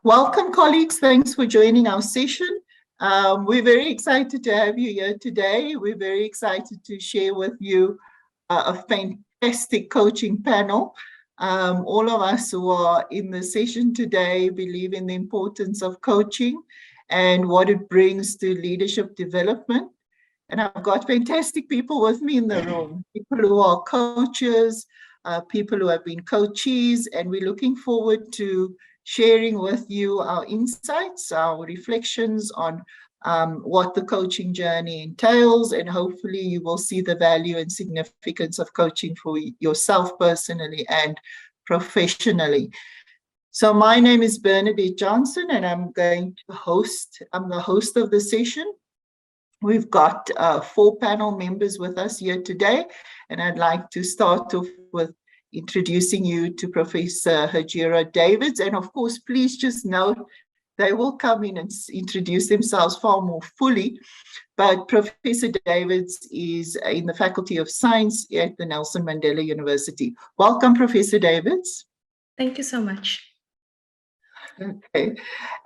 Welcome, colleagues. Thanks for joining our session. We're very excited to have you here today. We're very excited to share with you a fantastic coaching panel. All of us who are in the session today believe in the importance of coaching and what it brings to leadership development. And I've got fantastic people with me in the room, people who are coaches, people who have been coachees, and we're looking forward to sharing with you our insights, our reflections on what the coaching journey entails, and hopefully you will see the value and significance of coaching for yourself personally and professionally. So my name is Bernadette Johnson, and I'm the host of the session. We've got 4 panel members with us here today, and I'd like to start off with introducing you to Professor Hajierah Davids. And of course, please just note, they will come in and introduce themselves far more fully. But Professor Davids is in the Faculty of Science at the Nelson Mandela University. Welcome, Professor Davids. Thank you so much. Okay.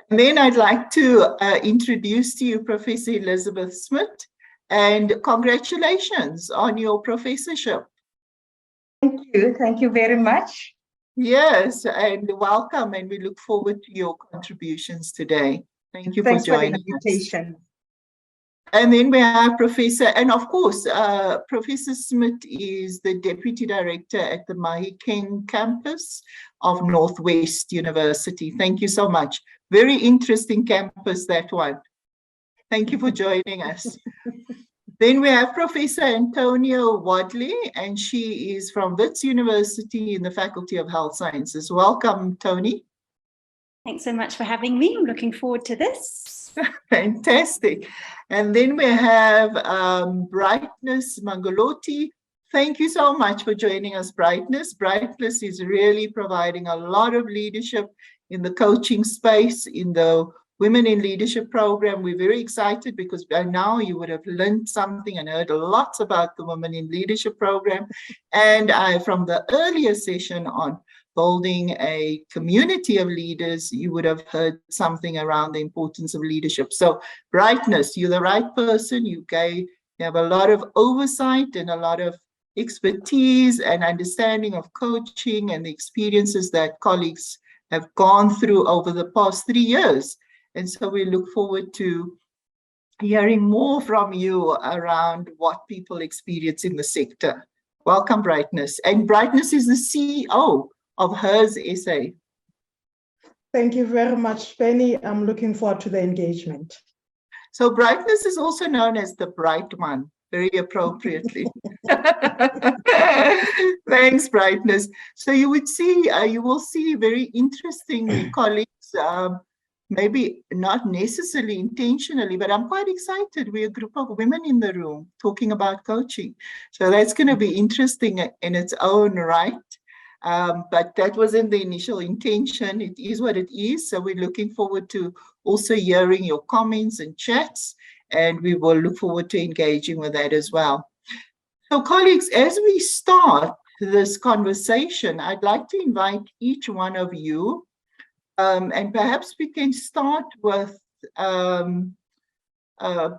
And then I'd like to introduce to you Professor Elizabeth Smith, and congratulations on your professorship. Thank you very much. Yes, and welcome, and we look forward to your contributions today. Thank you for joining us. And then we have Professor, and of course, Professor Smith is the Deputy Director at the Mahikeng campus of Northwest University. Thank you so much. Very interesting campus, that one. Thank you for joining us. Then we have Professor Antonia Wadley, and she is from Wits University in the Faculty of Health Sciences. Welcome, Tony. Thanks so much for having me. I'm looking forward to this. Fantastic. And then we have Brightness Mangolothi. Thank you so much for joining us, Brightness. Brightness is really providing a lot of leadership in the coaching space, in the Women in Leadership program. We're very excited because by now you would have learned something and heard lots about the Women in Leadership program. And from the earlier session on building a community of leaders, you would have heard something around the importance of leadership. So Brightness, you're the right person. You have a lot of oversight and a lot of expertise and understanding of coaching and the experiences that colleagues have gone through over the past 3 years. And so we look forward to hearing more from you around what people experience in the sector. Welcome, Brightness. And Brightness is the CEO of HERS SA. Thank you very much, Penny. I'm looking forward to the engagement. So Brightness is also known as the Bright One, very appropriately. Thanks, Brightness. So you will see very interesting colleagues, maybe not necessarily intentionally, but I'm quite excited. We're a group of women in the room talking about coaching. So that's going to be interesting in its own right. But that wasn't the initial intention. It is what it is. So we're looking forward to also hearing your comments and chats, and we will look forward to engaging with that as well. So colleagues, as we start this conversation, I'd like to invite each one of you, and perhaps we can start with Hajierah.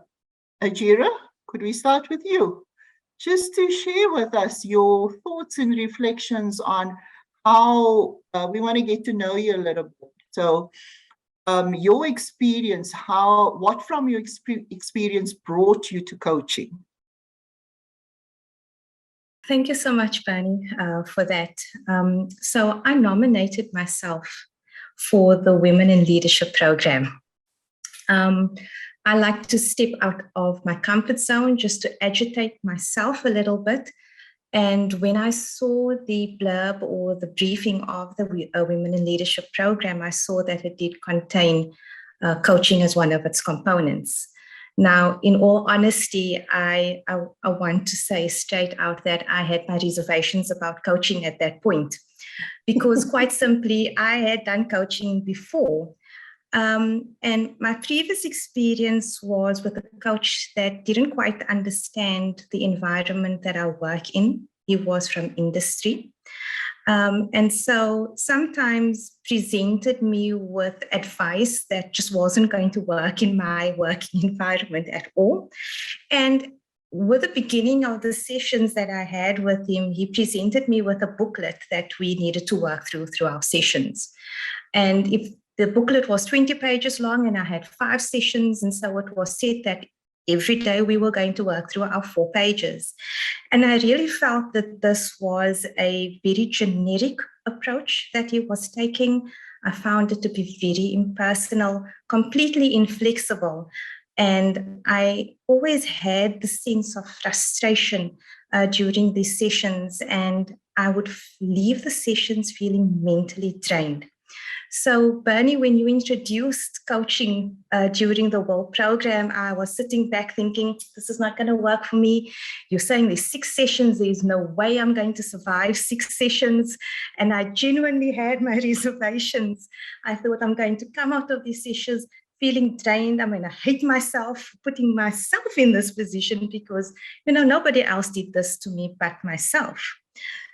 Could we start with you? Just to share with us your thoughts and reflections on how we want to get to know you a little bit. So your experience, what from your experience brought you to coaching? Thank you so much, Bernie, for that. So I nominated myself for the Women in Leadership program. I like to step out of my comfort zone just to agitate myself a little bit. And when I saw the blurb or the briefing of the Women in Leadership program, I saw that it did contain coaching as one of its components. Now, in all honesty, I want to say straight out that I had my reservations about coaching at that point, because quite simply, I had done coaching before. And my previous experience was with a coach that didn't quite understand the environment that I work in. He was from industry. And so sometimes presented me with advice that just wasn't going to work in my working environment at all. And with the beginning of the sessions that I had with him, he presented me with a booklet that we needed to work through our sessions. And if the booklet was 20 pages long and I had 5 sessions, and so it was said that every day we were going to work through our 4 pages. And I really felt that this was a very generic approach that he was taking. I found it to be very impersonal, completely inflexible. And I always had the sense of frustration during these sessions, and I would leave the sessions feeling mentally drained. So, Bernie, when you introduced coaching during the WIL program, I was sitting back thinking, this is not going to work for me. You're saying there's 6 sessions. There's no way I'm going to survive 6 sessions. And I genuinely had my reservations. I thought I'm going to come out of these sessions feeling drained. I mean, I hate myself putting myself in this position because, nobody else did this to me but myself.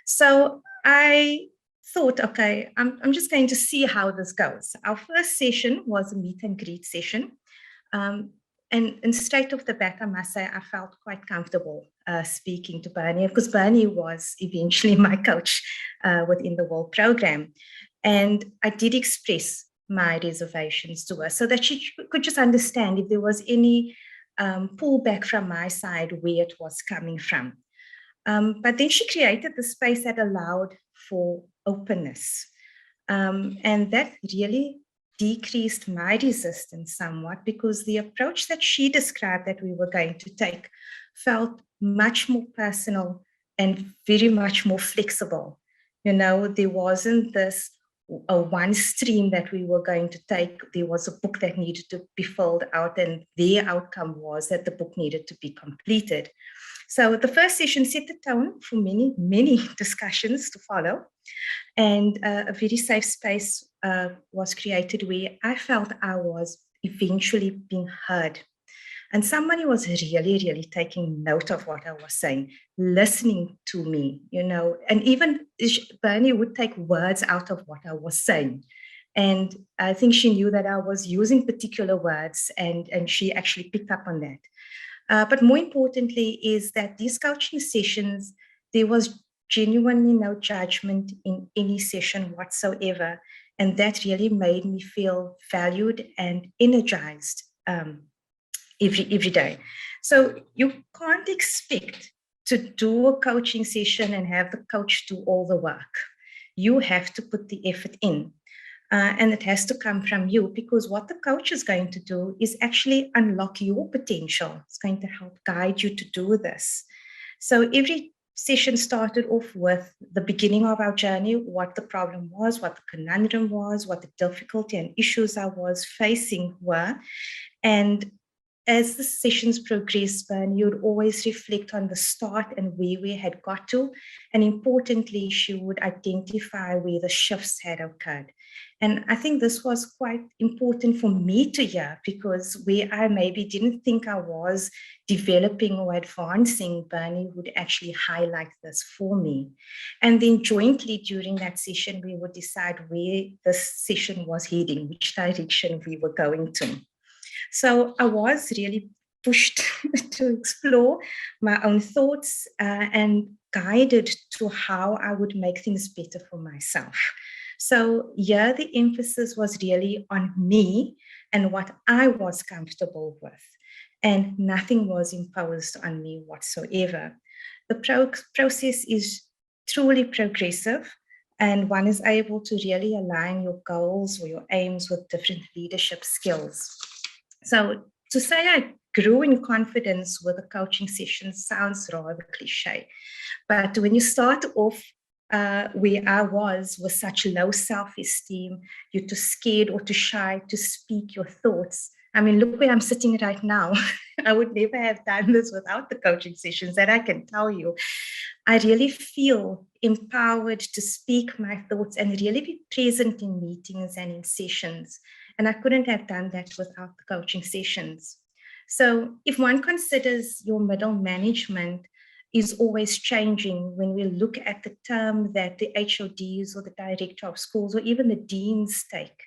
So I thought, okay, I'm just going to see how this goes. Our first session was a meet and greet session. And straight off the bat, I must say, I felt quite comfortable speaking to Bernie, because Bernie was eventually my coach within the WIL program. And I did express my reservations to her so that she could just understand if there was any pullback from my side, where it was coming from. But then she created the space that allowed for openness. And that really decreased my resistance somewhat, because the approach that she described that we were going to take felt much more personal and very much more flexible. There wasn't this one stream that we were going to take. There was a book that needed to be filled out, and their outcome was that the book needed to be completed. So the first session set the tone for many, many discussions to follow. And a very safe space was created where I felt I was eventually being heard. And somebody was really, really taking note of what I was saying, listening to me, and even Bernie would take words out of what I was saying. And I think she knew that I was using particular words, and she actually picked up on that. But more importantly is that these coaching sessions, there was genuinely no judgment in any session whatsoever. And that really made me feel valued and energized every day. So you can't expect to do a coaching session and have the coach do all the work. You have to put the effort in. And it has to come from you, because what the coach is going to do is actually unlock your potential. It's going to help guide you to do this. So every session started off with the beginning of our journey, what the problem was, what the conundrum was, what the difficulty and issues I was facing were. And as the sessions progressed, you would always reflect on the start and where we had got to. And importantly, she would identify where the shifts had occurred. And I think this was quite important for me to hear, because where I maybe didn't think I was developing or advancing, Bernie would actually highlight this for me. And then jointly during that session, we would decide where this session was heading, which direction we were going to. So I was really pushed to explore my own thoughts and guided to how I would make things better for myself. So yeah, the emphasis was really on me and what I was comfortable with, and nothing was imposed on me whatsoever. The process is truly progressive, and one is able to really align your goals or your aims with different leadership skills. So to say I grew in confidence with a coaching session sounds rather cliche, but when you start off where I was with such low self-esteem, you're too scared or too shy to speak your thoughts. I mean, look where I'm sitting right now. I would never have done this without the coaching sessions, that I can tell you. I really feel empowered to speak my thoughts and really be present in meetings and in sessions. And I couldn't have done that without the coaching sessions. So if one considers your middle management, is always changing. When we look at the term that the HODs or the director of schools or even the deans take,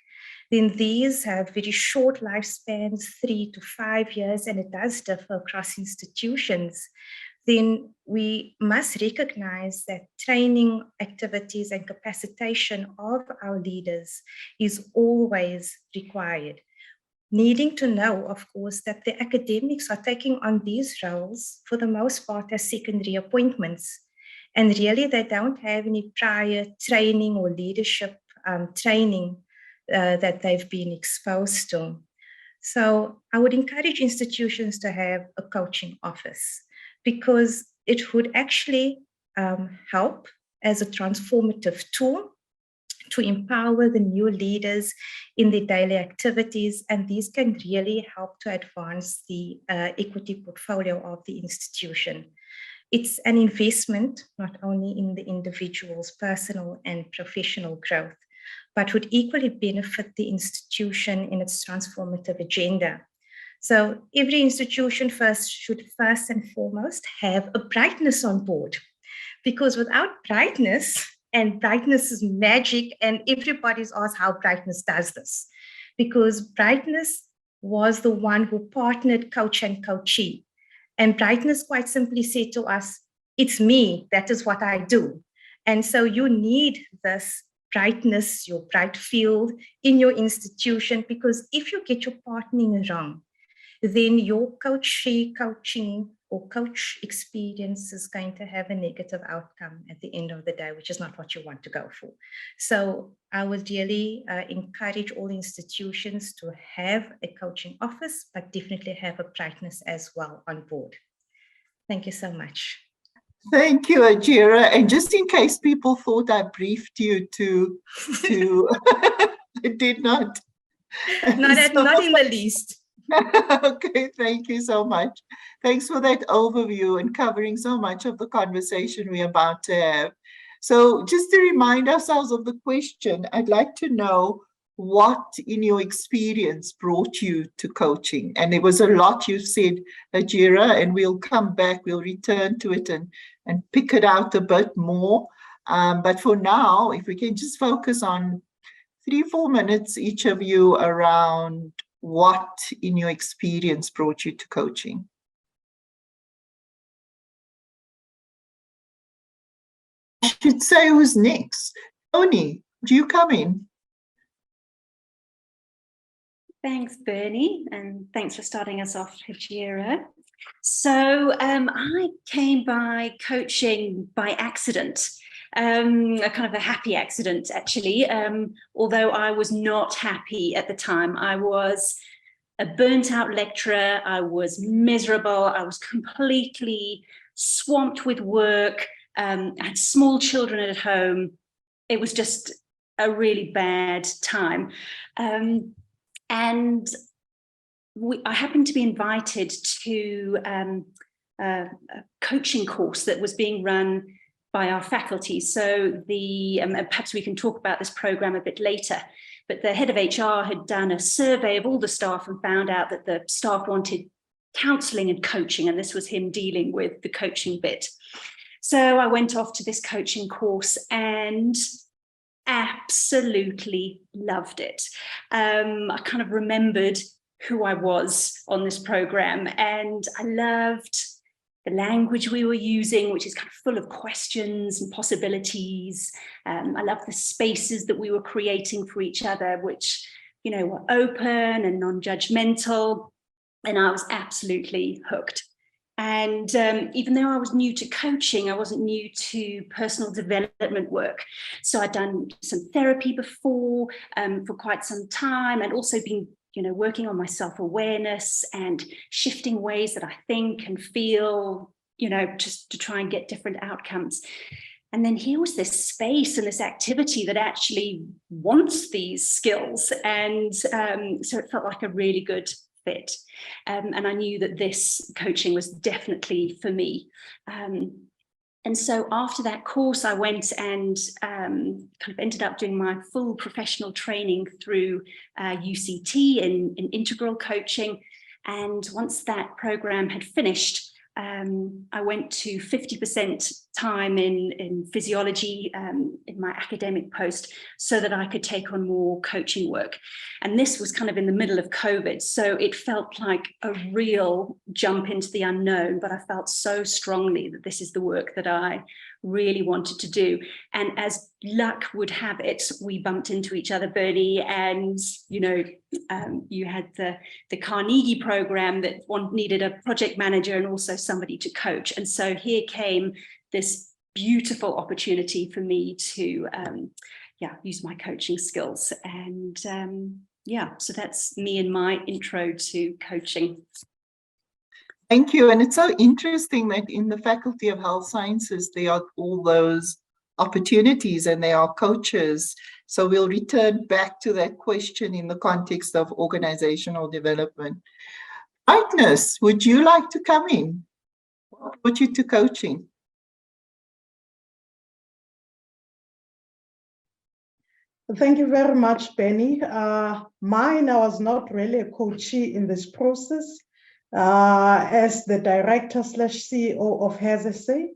then these have very short lifespans, 3 to 5 years, and it does differ across institutions. Then we must recognize that training activities and capacitation of our leaders is always required. Needing to know, of course, that the academics are taking on these roles for the most part as secondary appointments. And really, they don't have any prior training or leadership training that they've been exposed to. So I would encourage institutions to have a coaching office, because it would actually help as a transformative tool to empower the new leaders in their daily activities, and these can really help to advance the equity portfolio of the institution. It's an investment not only in the individual's personal and professional growth, but would equally benefit the institution in its transformative agenda. So every institution should first and foremost have a brightness on board, because without brightness, and brightness is magic, and everybody's asked how brightness does this, because brightness was the one who partnered coach and coachee. And brightness quite simply said to us, it's me, that is what I do. And so you need this brightness, your bright field in your institution, because if you get your partnering wrong, then your coaching or coach experience is going to have a negative outcome at the end of the day, which is not what you want to go for. So I would really encourage all institutions to have a coaching office, but definitely have a brightness as well on board. Thank you so much. Thank you, Hajierah. And just in case people thought I briefed you to I did not. Not in the least. Okay, thank you so much. Thanks for that overview and covering so much of the conversation we're about to have. So just to remind ourselves of the question, I'd like to know what in your experience brought you to coaching. And there was a lot you said, Hajierah, and we'll come back, we'll return to it and pick it out a bit more. But for now, if we can just focus on 3-4 minutes, each of you, around what in your experience brought you to coaching. I should say who's next. Tony, do you come in? Thanks, Bernie, and thanks for starting us off, Hajierah. So I came by coaching by accident, a kind of a happy accident, actually, although I was not happy at the time. I was a burnt out lecturer. I was miserable. I was completely swamped with work. I had small children at home. It was just a really bad time. And I happened to be invited to a coaching course that was being run by our faculty. So perhaps we can talk about this program a bit later, but the head of HR had done a survey of all the staff and found out that the staff wanted counselling and coaching, and this was him dealing with the coaching bit. So I went off to this coaching course and absolutely loved it. I kind of remembered who I was on this program, and I loved the language we were using, which is kind of full of questions and possibilities. I loved the spaces that we were creating for each other, which, you know, were open and non-judgmental, and I was absolutely hooked. And even though I was new to coaching, I wasn't new to personal development work. So I'd done some therapy before for quite some time, and also been, you know, working on my self-awareness and shifting ways that I think and feel, you know, just to try and get different outcomes. And then here was this space and this activity that actually wants these skills. And so it felt like a really good fit. And I knew that this coaching was definitely for me. And so after that course, I went and kind of ended up doing my full professional training through UCT in integral coaching. And once that program had finished, I went to 50% time in physiology in my academic post so that I could take on more coaching work. And this was kind of in the middle of COVID. So it felt like a real jump into the unknown, but I felt so strongly that this is the work that I really wanted to do. And as luck would have it, we bumped into each other, Bernie, and you had the Carnegie program that needed a project manager and also somebody to coach. And so here came this beautiful opportunity for me to use my coaching skills. And so that's me and my intro to coaching. Thank you. And it's so interesting that in the Faculty of Health Sciences, there are all those opportunities and there are coaches. So we'll return back to that question in the context of organizational development. Agnes, would you like to come in? What brought you to coaching? Thank you very much, Benny. I was not really a coachee in this process. As the director/CEO of HESA,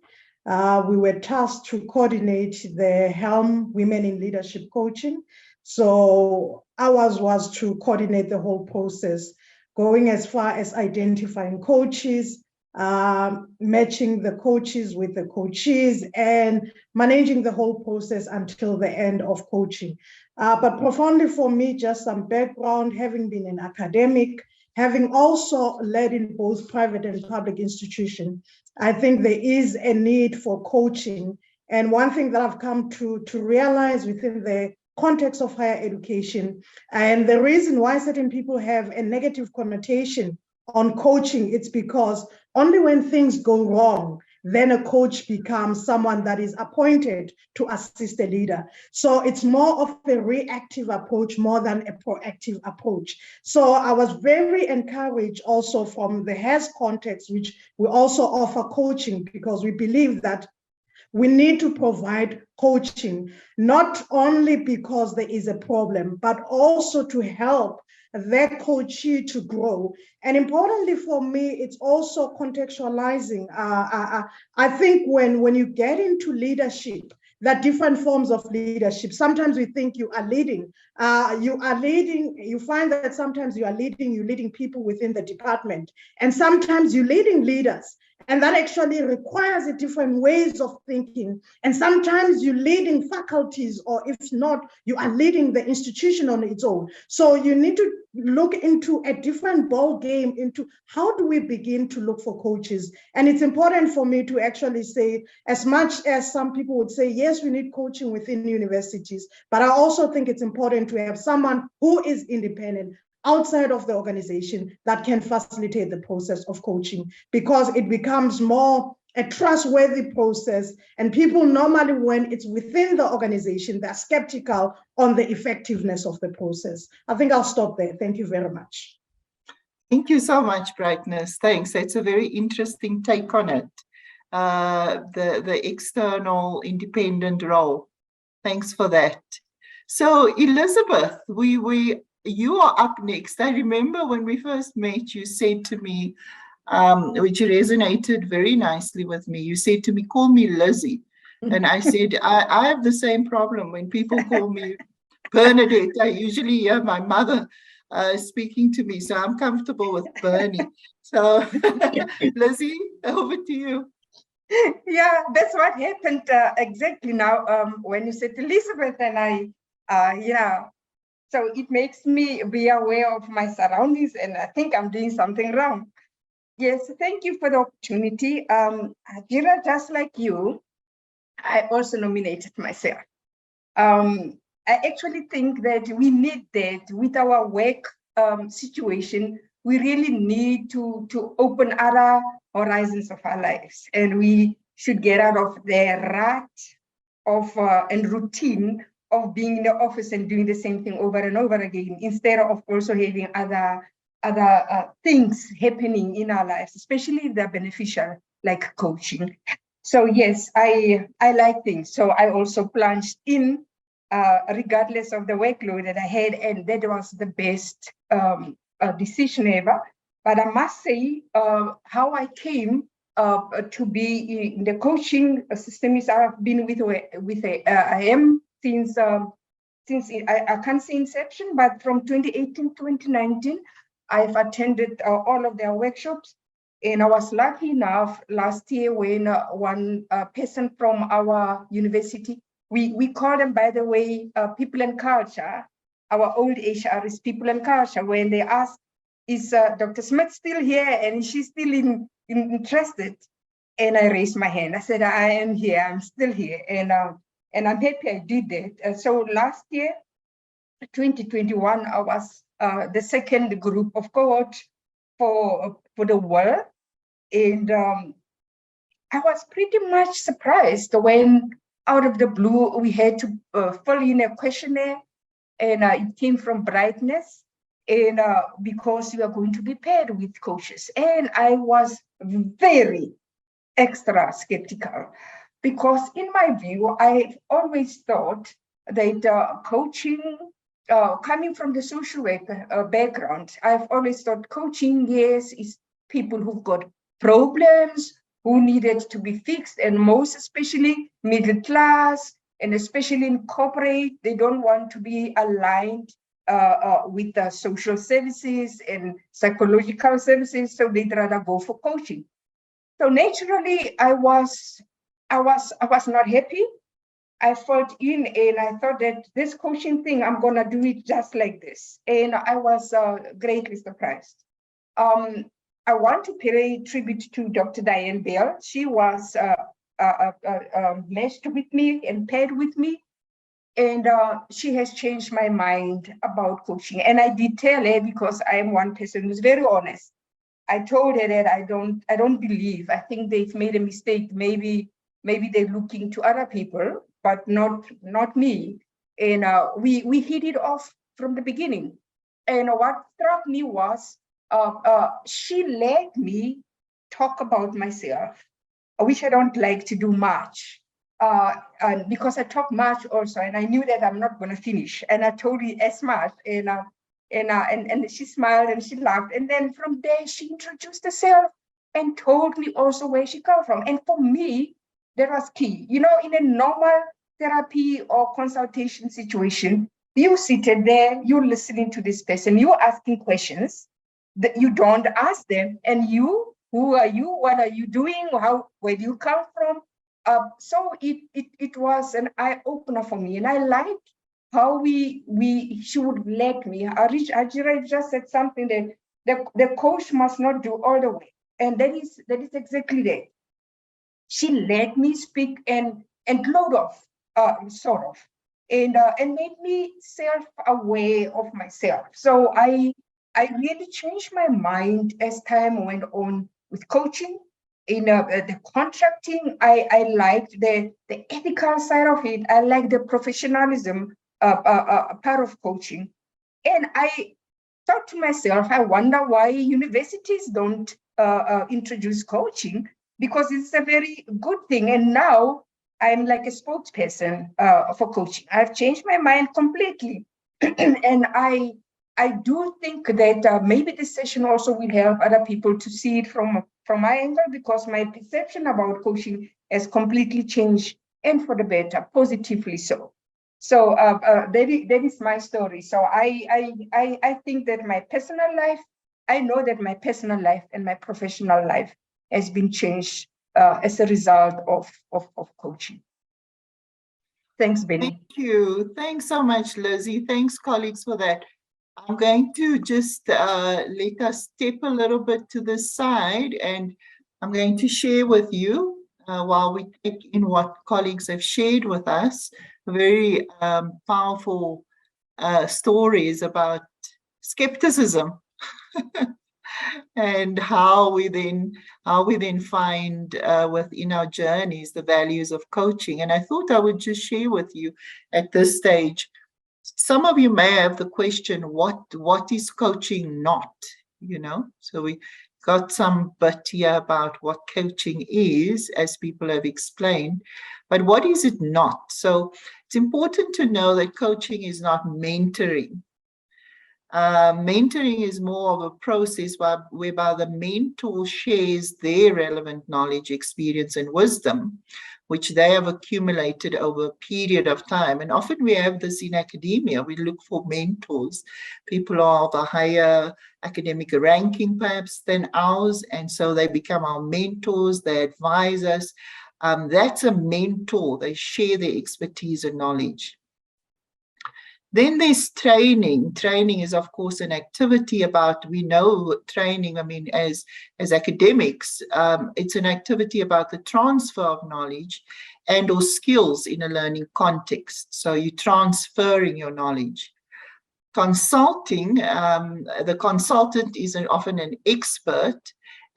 we were tasked to coordinate the HELM Women in Leadership Coaching. So ours was to coordinate the whole process, going as far as identifying coaches, matching the coaches with the coachees, and managing the whole process until the end of coaching. But profoundly for me, just some background, having been an academic, having also led in both private and public institutions, I think there is a need for coaching. And one thing that I've come to realize within the context of higher education, and the reason why certain people have a negative connotation on coaching, it's because only when things go wrong, then a coach becomes someone that is appointed to assist a leader. So it's more of a reactive approach more than a proactive approach. So I was very encouraged also from the HES context, which we also offer coaching, because we believe that we need to provide coaching, not only because there is a problem, but also to help that coachee to grow. And importantly for me, it's also contextualizing. I think when you get into leadership, there are different forms of leadership. Sometimes we think you are leading. You find that sometimes you're leading people within the department. And sometimes you're leading leaders. And that actually requires a different ways of thinking. And sometimes you're leading faculties, or if not, you are leading the institution on its own. So you need to look into a different ball game into how do we begin to look for coaches. And it's important for me to actually say, as much as some people would say, yes, we need coaching within universities, but I also think it's important to have someone who is independent, outside of the organization, that can facilitate the process of coaching, because it becomes more a trustworthy process. And people normally, when it's within the organization, they're skeptical on the effectiveness of the process. I think I'll stop there. Thank you very much. Thank you so much, Brightness. Thanks. That's a very interesting take on it. The external independent role. Thanks for that. So Elizabeth, you are up next. I remember when we first met, you said to me, which resonated very nicely with me. You said to me, call me Lizzie. And I said, I have the same problem. When people call me Bernadette, I usually hear my mother speaking to me. So I'm comfortable with Bernie. So Lizzie, over to you. Yeah, that's what happened exactly now when you said Elizabeth and I, so it makes me be aware of my surroundings, and I think I'm doing something wrong. Yes, thank you for the opportunity. Hajierah, just like you, I also nominated myself. I actually think that we need that with our work situation. We really need to open other horizons of our lives, and we should get out of the rut of and routine of being in the office and doing the same thing over and over again, instead of also having other things happening in our lives, especially if they're beneficial, like coaching. So yes, I like things. So I also plunged in, regardless of the workload that I had, and that was the best decision ever. But I must say, how I came to be in the coaching system. Is I've been with IM since I can't say inception, but from 2018 to 2019, I've attended all of their workshops. And I was lucky enough last year when one person from our university, we call them, by the way, people and culture, our old HR is people and culture, when they asked, is Dr. Smith still here and is she still interested? And I raised my hand. I said, I am here, I'm still here. And I'm happy I did that. So last year, 2021, I was the second group of cohort for the world. And I was pretty much surprised when out of the blue, we had to fill in a questionnaire, and it came from Brightness, and because you are going to be paired with coaches. And I was very extra skeptical, because in my view, I've always thought that coaching, coming from the social work background, I've always thought coaching, yes, is people who've got problems, who needed to be fixed, and most especially middle class, and especially in corporate, they don't want to be aligned with the social services and psychological services, so they'd rather go for coaching. So naturally, I was not happy. I felt in, and I thought that this coaching thing, I'm gonna do it just like this, and I was greatly surprised. I want to pay tribute to Dr. Diane Bell. She was meshed with me and paired with me, and she has changed my mind about coaching. And I did tell her, because I am one person who's very honest. I told her that I don't believe. I think they've made a mistake. Maybe they're looking to other people, but not me. And we hit it off from the beginning. And what struck me was she let me talk about myself, which I don't like to do much. And because I talk much also, and I knew that I'm not going to finish. And I told her as much, and she smiled and she laughed. And then from there, she introduced herself and told me also where she come from. And for me, that was key. You know, in a normal therapy or consultation situation, you seated there, you're listening to this person, you're asking questions that you don't ask them. And you, who are you? What are you doing? Where do you come from? So it was an eye-opener for me. And I liked how she would let me. Hajierah just said something that the coach must not do all the way. And that is exactly that. She let me speak and load off, sort of, and made me self-aware of myself. So I really changed my mind as time went on with coaching. In the contracting, I liked the ethical side of it. I liked the professionalism part of coaching. And I thought to myself, I wonder why universities don't introduce coaching, because it's a very good thing. And now I'm like a spokesperson for coaching. I've changed my mind completely. And I do think that maybe this session also will help other people to see it from my angle, because my perception about coaching has completely changed, and for the better, positively so. So that is my story. So I think that my personal life, I know that my personal life and my professional life has been changed as a result of coaching. Thanks, Benny. Thank you. Thanks so much, Lizzie. Thanks, colleagues, for that. I'm going to just let us step a little bit to the side, and I'm going to share with you while we take in what colleagues have shared with us, very powerful stories about skepticism and how we then find within our journeys the values of coaching. And I thought I would just share with you at this stage. Some of you may have the question, what is coaching not? You know, so we got some bit here about what coaching is, as people have explained, but what is it not? So it's important to know that coaching is not mentoring. Mentoring is more of a process whereby the mentor shares their relevant knowledge, experience, and wisdom, which they have accumulated over a period of time. And often we have this in academia. We look for mentors. People are of a higher academic ranking perhaps than ours, and so they become our mentors, they advise us. That's a mentor. They share their expertise and knowledge. Then there's training. Training is, of course, an activity about, we know training, I mean, as academics, it's an activity about the transfer of knowledge and or skills in a learning context. So you're transferring your knowledge. Consulting, the consultant is often an expert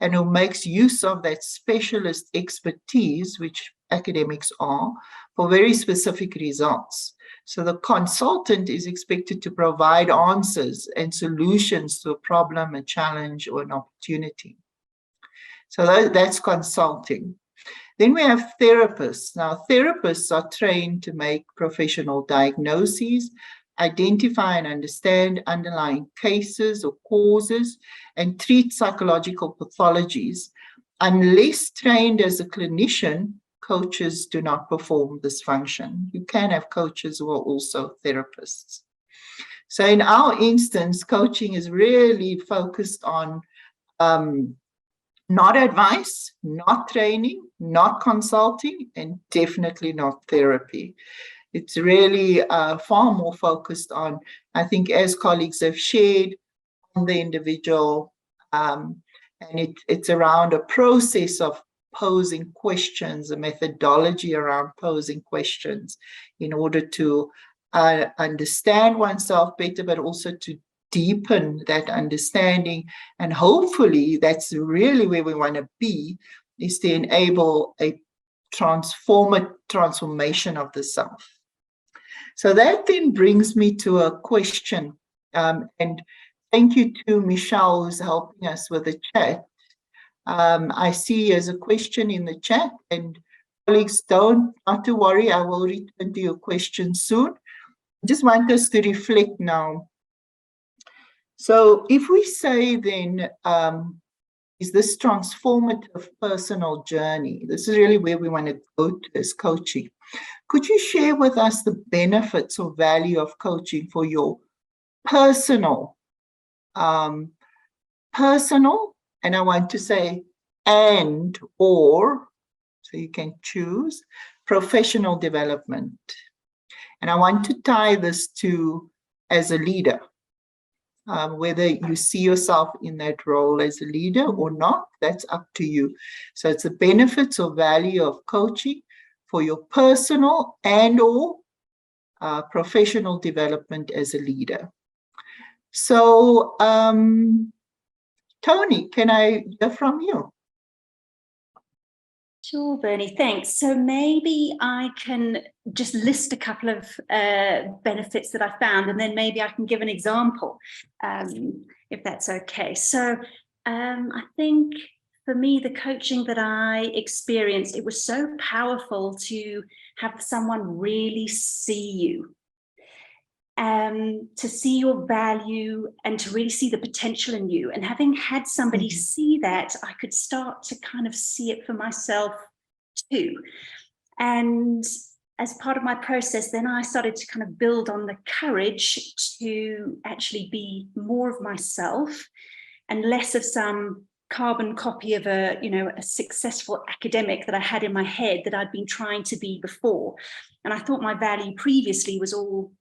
and who makes use of that specialist expertise, which academics are, for very specific results. So the consultant is expected to provide answers and solutions to a problem, a challenge, or an opportunity. So that's consulting. Then we have therapists. Now, therapists are trained to make professional diagnoses, identify and understand underlying cases or causes, and treat psychological pathologies. Unless trained as a clinician, coaches do not perform this function. You can have coaches who are also therapists. So in our instance, coaching is really focused on not advice, not training, not consulting, and definitely not therapy. It's really far more focused on, I think, as colleagues have shared, on the individual, and it's around a process of posing questions, a methodology around posing questions in order to understand oneself better, but also to deepen that understanding. And hopefully that's really where we want to be, is to enable a transformation of the self. So that then brings me to a question, and thank you to Michelle who's helping us with the chat. I see there's a question in the chat, and colleagues, not to worry, I will return to your question soon. I just want us to reflect now. So if we say then, is this transformative personal journey, this is really where we want to go to as coaching. Could you share with us the benefits or value of coaching for your personal, and I want to say and or, so you can choose, professional development. And I want to tie this to as a leader, whether you see yourself in that role as a leader or not, that's up to you. So it's the benefits or value of coaching for your personal and or professional development as a leader. So, Tony, can I hear from you? Sure, Bernie, thanks. So maybe I can just list a couple of benefits that I found, and then maybe I can give an example, if that's okay. So I think for me, the coaching that I experienced, it was so powerful to have someone really see you, to see your value and to really see the potential in you. And having had somebody see that, I could start to kind of see it for myself too. And as part of my process, then I started to kind of build on the courage to actually be more of myself and less of some carbon copy of a successful academic that I had in my head that I'd been trying to be before. And I thought my value previously was all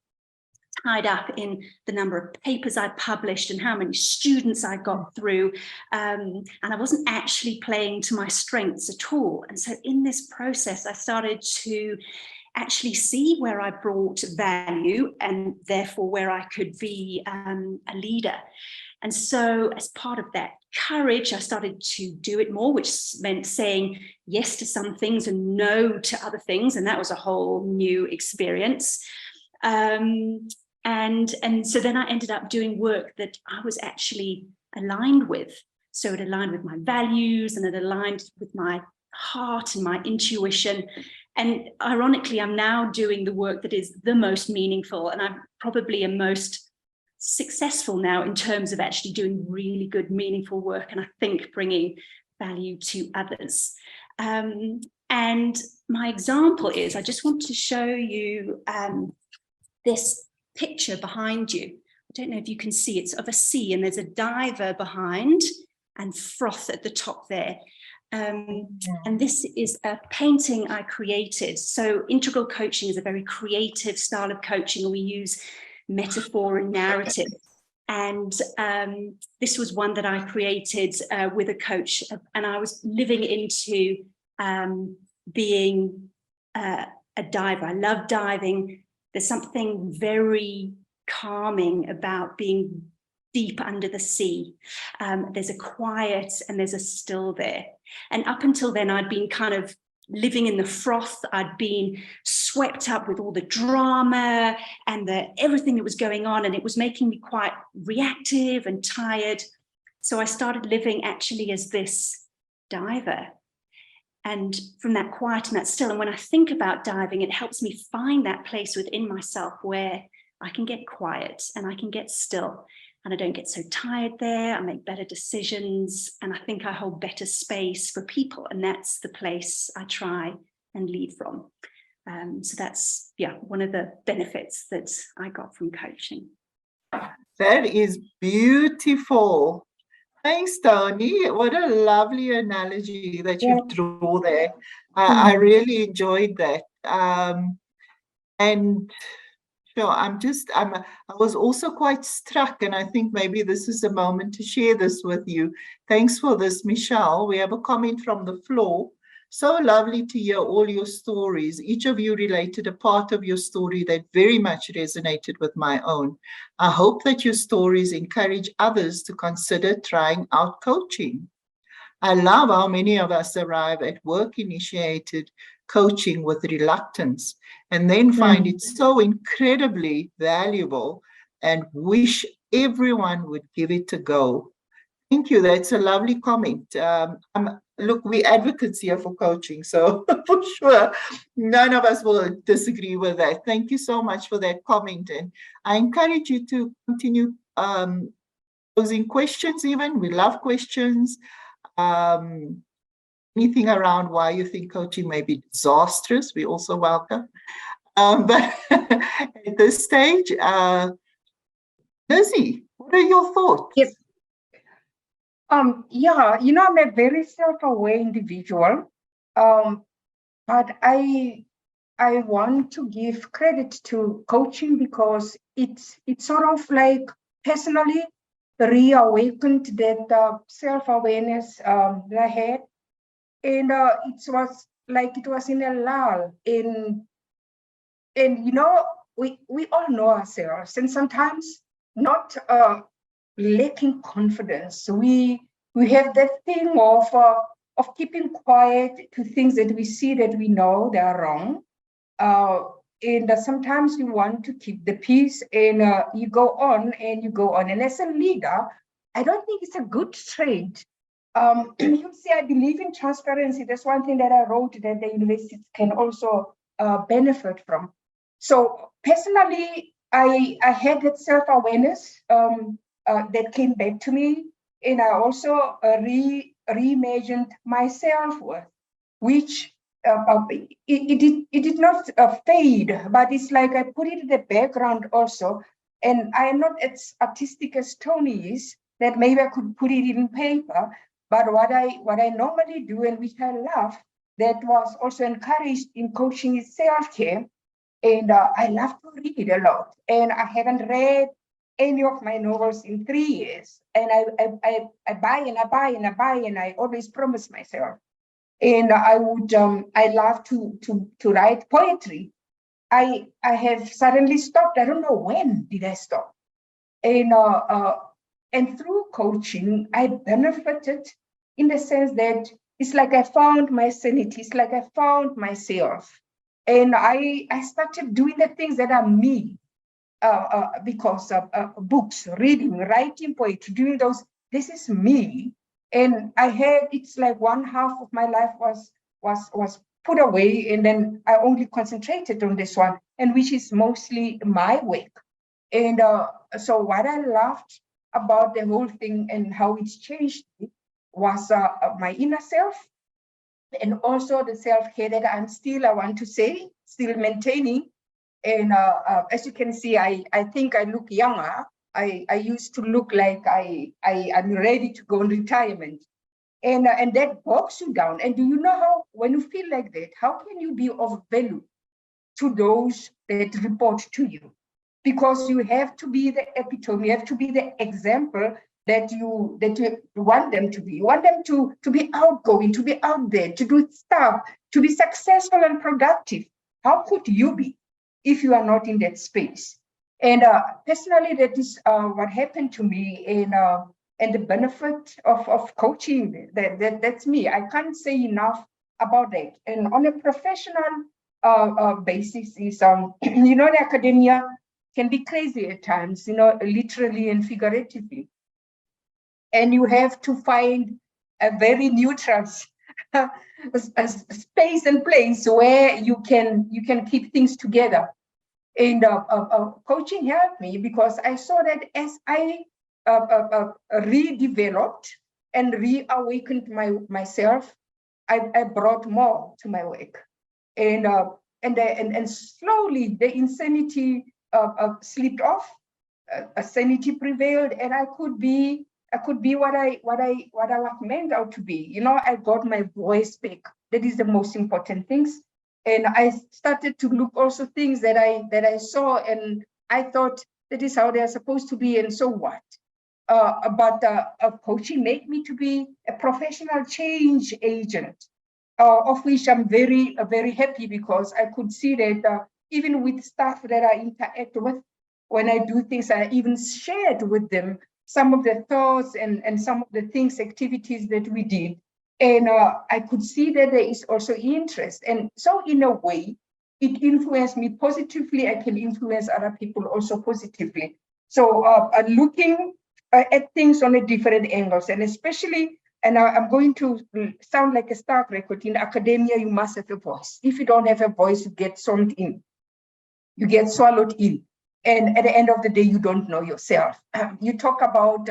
tied up in the number of papers I published and how many students I got through. And I wasn't actually playing to my strengths at all. And so in this process, I started to actually see where I brought value and therefore where I could be a leader. And so as part of that courage, I started to do it more, which meant saying yes to some things and no to other things. And that was a whole new experience. And so then I ended up doing work that I was actually aligned with. So it aligned with my values and it aligned with my heart and my intuition. And ironically, I'm now doing the work that is the most meaningful, and I probably am most successful now in terms of actually doing really good, meaningful work, and I think bringing value to others. And my example is, I just want to show you this picture behind you. I don't know if you can see, it's of a sea, and there's a diver behind and froth at the top there. And this is a painting I created. So integral coaching is a very creative style of coaching, and we use metaphor and narrative. And this was one that I created with a coach, and I was living into being a diver. I love diving. There's something very calming about being deep under the sea. There's a quiet and there's a still there. And up until then, I'd been kind of living in the froth. I'd been swept up with all the drama and everything that was going on, and it was making me quite reactive and tired. So I started living actually as this diver. And from that quiet and that still, and when I think about diving, it helps me find that place within myself where I can get quiet and I can get still, and I don't get so tired there. I make better decisions, and I think I hold better space for people, and that's the place I try and lead from. So that's, yeah, one of the benefits that I got from coaching. That is beautiful. Thanks, Tony. What a lovely analogy that you drew there. I really enjoyed that. And sure, I was also quite struck, and I think maybe this is a moment to share this with you. Thanks for this, Michelle. We have a comment from the floor. So lovely to hear all your stories. Each of you related a part of your story that very much resonated with my own. I hope that your stories encourage others to consider trying out coaching. I love how many of us arrive at work-initiated coaching with reluctance and then find it so incredibly valuable and wish everyone would give it a go. Thank you. That's a lovely comment. Look, we're advocates here for coaching, so for sure, none of us will disagree with that. Thank you so much for that comment. And I encourage you to continue posing questions even. We love questions. Anything around why you think coaching may be disastrous, we also welcome. But at this stage, Lizzie, what are your thoughts? Yes. Yeah, you know, I'm a very self-aware individual, but I want to give credit to coaching because it's sort of like personally reawakened that self-awareness that I had, and it was like it was in a lull. And you know, we all know ourselves, and sometimes not lacking confidence. We have that thing of keeping quiet to things that we see that we know they are wrong, and sometimes you want to keep the peace, and you go on and you go on. And as a leader, I don't think it's a good trait. You see, I believe in transparency. That's one thing that I wrote that the universities can also benefit from. So personally, I had that self-awareness that came back to me, and I also reimagined my self-worth, which it did not fade, but it's like I put it in the background also. And I am not as artistic as Tony is, that maybe I could put it in paper, but what I normally do, and which I love, that was also encouraged in coaching, is self-care. And I love to read a lot, and I haven't read any of my novels in 3 years, and I buy and I buy and I buy, and I always promise myself. And I love to write poetry. I have suddenly stopped. I don't know when did I stop. And through coaching, I benefited in the sense that it's like I found my sanity. It's like I found myself, and I started doing the things that are me. Because of books, reading, writing poetry, doing those, this is me. And I had, it's like one half of my life was put away, and then I only concentrated on this one, and which is mostly my work. And so what I loved about the whole thing and how it's changed me was my inner self, and also the self-care that I'm still, I want to say, still maintaining. And as you can see, I think I look younger. I used to look like I'm ready to go in retirement. And that bogs you down. And do you know how, when you feel like that, how can you be of value to those that report to you? Because you have to be the epitome, you have to be the example that you want them to be. You want them to be outgoing, to be out there, to do stuff, to be successful and productive. How could you be if you are not in that space? And personally, that is what happened to me. And the benefit of coaching, that's me. I can't say enough about that. And on a professional basis is, the academia can be crazy at times, literally and figuratively. And you have to find a very neutral space and place where you can keep things together. And coaching helped me because I saw that as I redeveloped and reawakened myself, I brought more to my work. And slowly the insanity slipped off, sanity prevailed, and I could be what I was meant out to be. I got my voice back. That is the most important things. And I started to look also things that I saw, and I thought that is how they are supposed to be, and so what? But coaching made me to be a professional change agent, of which I'm very, very happy, because I could see that even with staff that I interact with, when I do things, I even shared with them some of the thoughts and some of the things, activities that we did. And I could see that there is also interest. And so in a way, it influenced me positively. I can influence other people also positively. So looking at things on a different angles, and especially, and I'm going to sound like a stark record, in academia, you must have a voice. If you don't have a voice, you get swallowed in. You get swallowed in. And at the end of the day, you don't know yourself. You talk about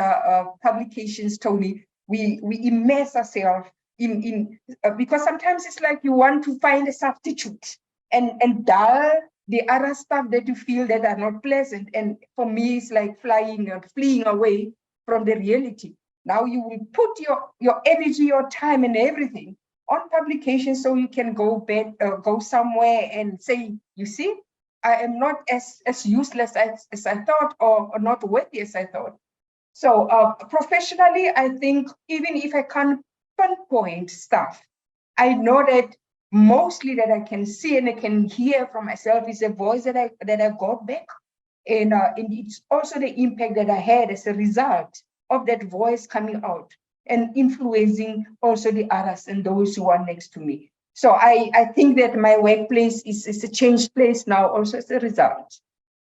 publications, Tony. We immerse ourselves in because sometimes it's like you want to find a substitute and dull the other stuff that you feel that are not pleasant. And for me, it's like flying or fleeing away from the reality. Now you will put your energy, your time, and everything on publication, so you can go somewhere and say, you see, I am not as useless as I thought, or not worthy as I thought. So professionally, I think even if I can't pinpoint stuff, I know that mostly that I can see and I can hear from myself is a voice that I got back. And it's also the impact that I had as a result of that voice coming out and influencing also the others and those who are next to me. So I think that my workplace is a changed place now also as a result.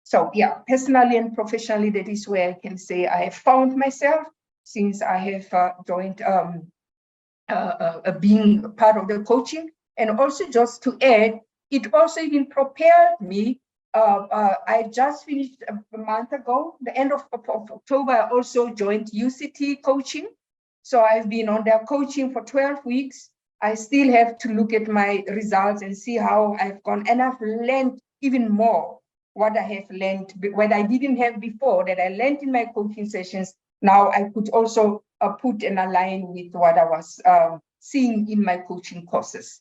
So yeah, personally and professionally, that is where I can say I have found myself since I have joined being part of the coaching. And also just to add, it also even prepared me. I just finished a month ago, the end of October, I also joined UCT coaching. So I've been on their coaching for 12 weeks. I still have to look at my results and see how I've gone. And I've learned even more what I have learned, what I didn't have before, that I learned in my coaching sessions. Now I could also put and align with what I was seeing in my coaching courses.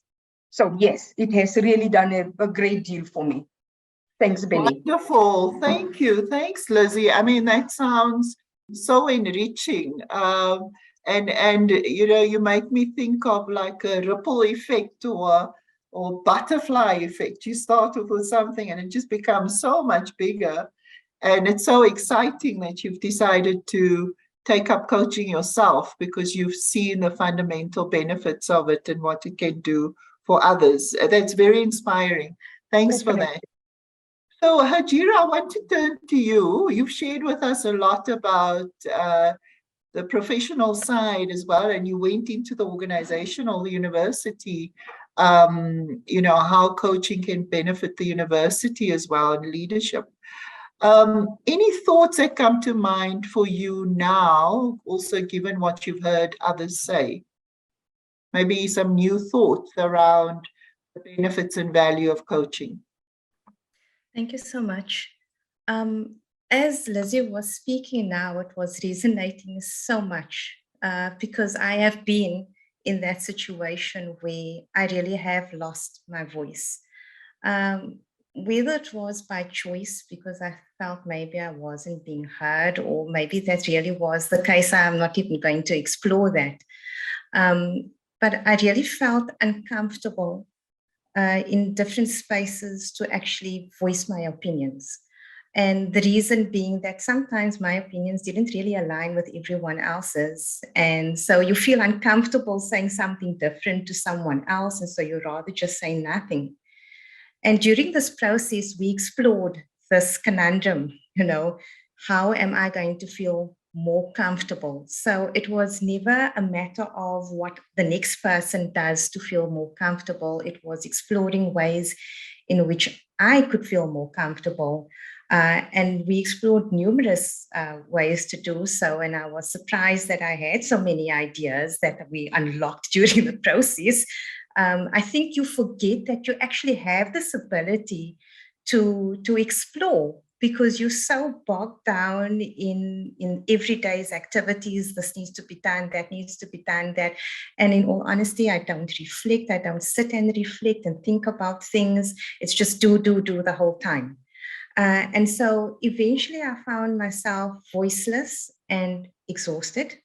So yes, it has really done a great deal for me. Thanks, Benny. Wonderful. Thank you. Thanks, Lizzie. I mean, that sounds so enriching. And you make me think of like a ripple effect or butterfly effect. You start off with something and it just becomes so much bigger. And it's so exciting that you've decided to take up coaching yourself because you've seen the fundamental benefits of it and what it can do for others. That's very inspiring. Thanks for that. So Hajierah, I want to turn to you. You've shared with us a lot about the professional side as well, and you went into the organizational university, how coaching can benefit the university as well and leadership. Any thoughts that come to mind for you now, also given what you've heard others say? Maybe some new thoughts around the benefits and value of coaching. Thank you so much. As Lizzie was speaking now, it was resonating so much because I have been in that situation where I really have lost my voice. Whether it was by choice because I felt maybe I wasn't being heard, or maybe that really was the case, I'm not even going to explore that. But I really felt uncomfortable in different spaces to actually voice my opinions. And the reason being that sometimes my opinions didn't really align with everyone else's. And so you feel uncomfortable saying something different to someone else. And so you'd rather just say nothing. And during this process, we explored this conundrum, how am I going to feel more comfortable? So it was never a matter of what the next person does to feel more comfortable. It was exploring ways in which I could feel more comfortable. And we explored numerous ways to do so. And I was surprised that I had so many ideas that we unlocked during the process. I think you forget that you actually have this ability to explore because you're so bogged down in everyday's activities. This needs to be done, that needs to be done, that. And in all honesty, I don't reflect. I don't sit and reflect and think about things. It's just do the whole time. And so eventually I found myself voiceless and exhausted,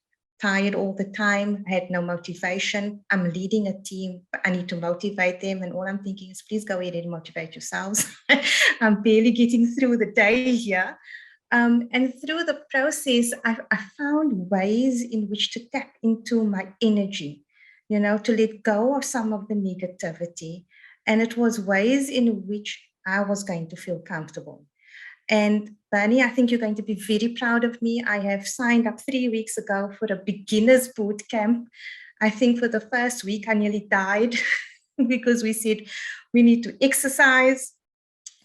tired all the time, I had no motivation. I'm leading a team, but I need to motivate them. And all I'm thinking is, please go ahead and motivate yourselves. I'm barely getting through the day here. And through the process, I found ways in which to tap into my energy, to let go of some of the negativity. And it was ways in which I was going to feel comfortable. And Bernie, I think you're going to be very proud of me. I have signed up 3 weeks ago for a beginner's boot camp. I think for the first week, I nearly died because we said we need to exercise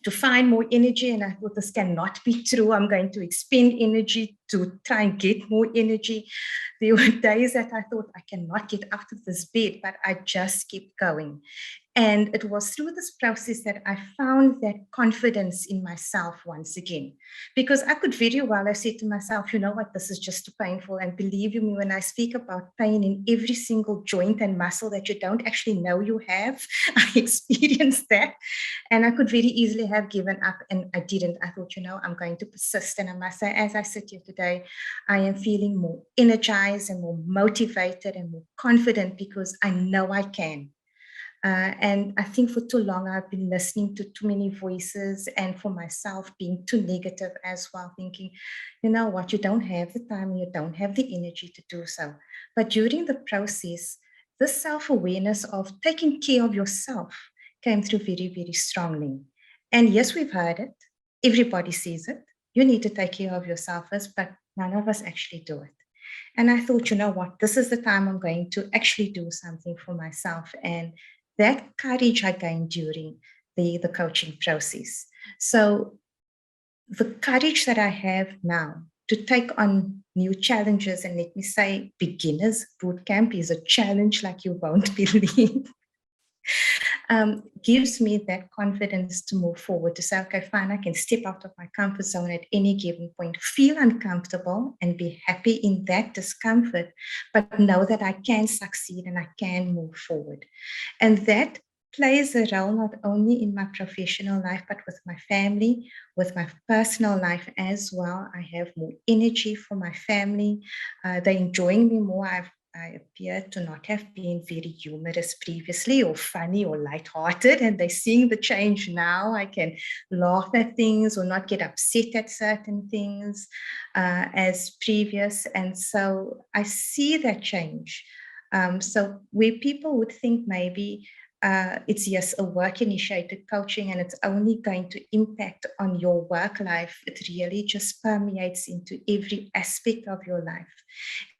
to find more energy. And I thought this cannot be true. I'm going to expend energy to try and get more energy. There were days that I thought I cannot get out of this bed, but I just kept going. And it was through this process that I found that confidence in myself once again, because I could very well have said to myself, you know what, this is just too painful. And believe you me, when I speak about pain in every single joint and muscle that you don't actually know you have, I experienced that. And I could very easily have given up, and I didn't. I thought, I'm going to persist. And I must say, as I sit here today, I am feeling more energized and more motivated and more confident because I know I can. And I think for too long, I've been listening to too many voices, and for myself being too negative as well, thinking, you know what, you don't have the time and you don't have the energy to do so. But during the process, this self-awareness of taking care of yourself came through very, very strongly. And yes, we've heard it. Everybody sees it. You need to take care of yourself first, but none of us actually do it. And I thought, you know what, this is the time I'm going to actually do something for myself. And that courage I gained during the coaching process. So the courage that I have now to take on new challenges, and let me say, beginners bootcamp is a challenge like you won't believe, gives me that confidence to move forward, to say, okay, fine, I can step out of my comfort zone at any given point, feel uncomfortable and be happy in that discomfort, but know that I can succeed and I can move forward. And that plays a role not only in my professional life, but with my family, with my personal life as well. I have more energy for my family. They're enjoying me more. I appear to not have been very humorous previously, or funny or lighthearted, and they're seeing the change now. I can laugh at things or not get upset at certain things as previous. And so I see that change. So where people would think maybe it's yes, a work-initiated coaching and it's only going to impact on your work life, it really just permeates into every aspect of your life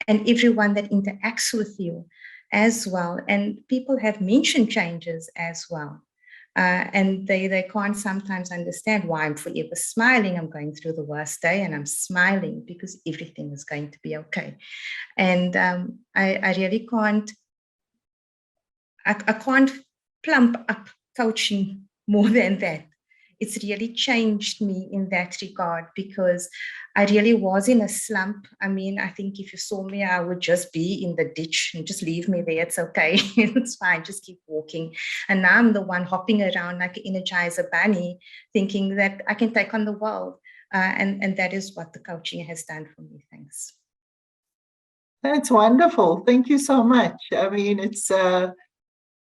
and everyone that interacts with you as well. And people have mentioned changes as well. And they can't sometimes understand why I'm forever smiling. I'm going through the worst day and I'm smiling because everything is going to be okay. And I really can't, I can't plump up coaching more than that. It's really changed me in that regard because I really was in a slump. I mean, I think if you saw me, I would just be in the ditch and just leave me there. It's okay. It's fine. Just keep walking. And now I'm the one hopping around like an Energizer bunny, thinking that I can take on the world. And that is what the coaching has done for me. Thanks. That's wonderful. Thank you so much. I mean, it's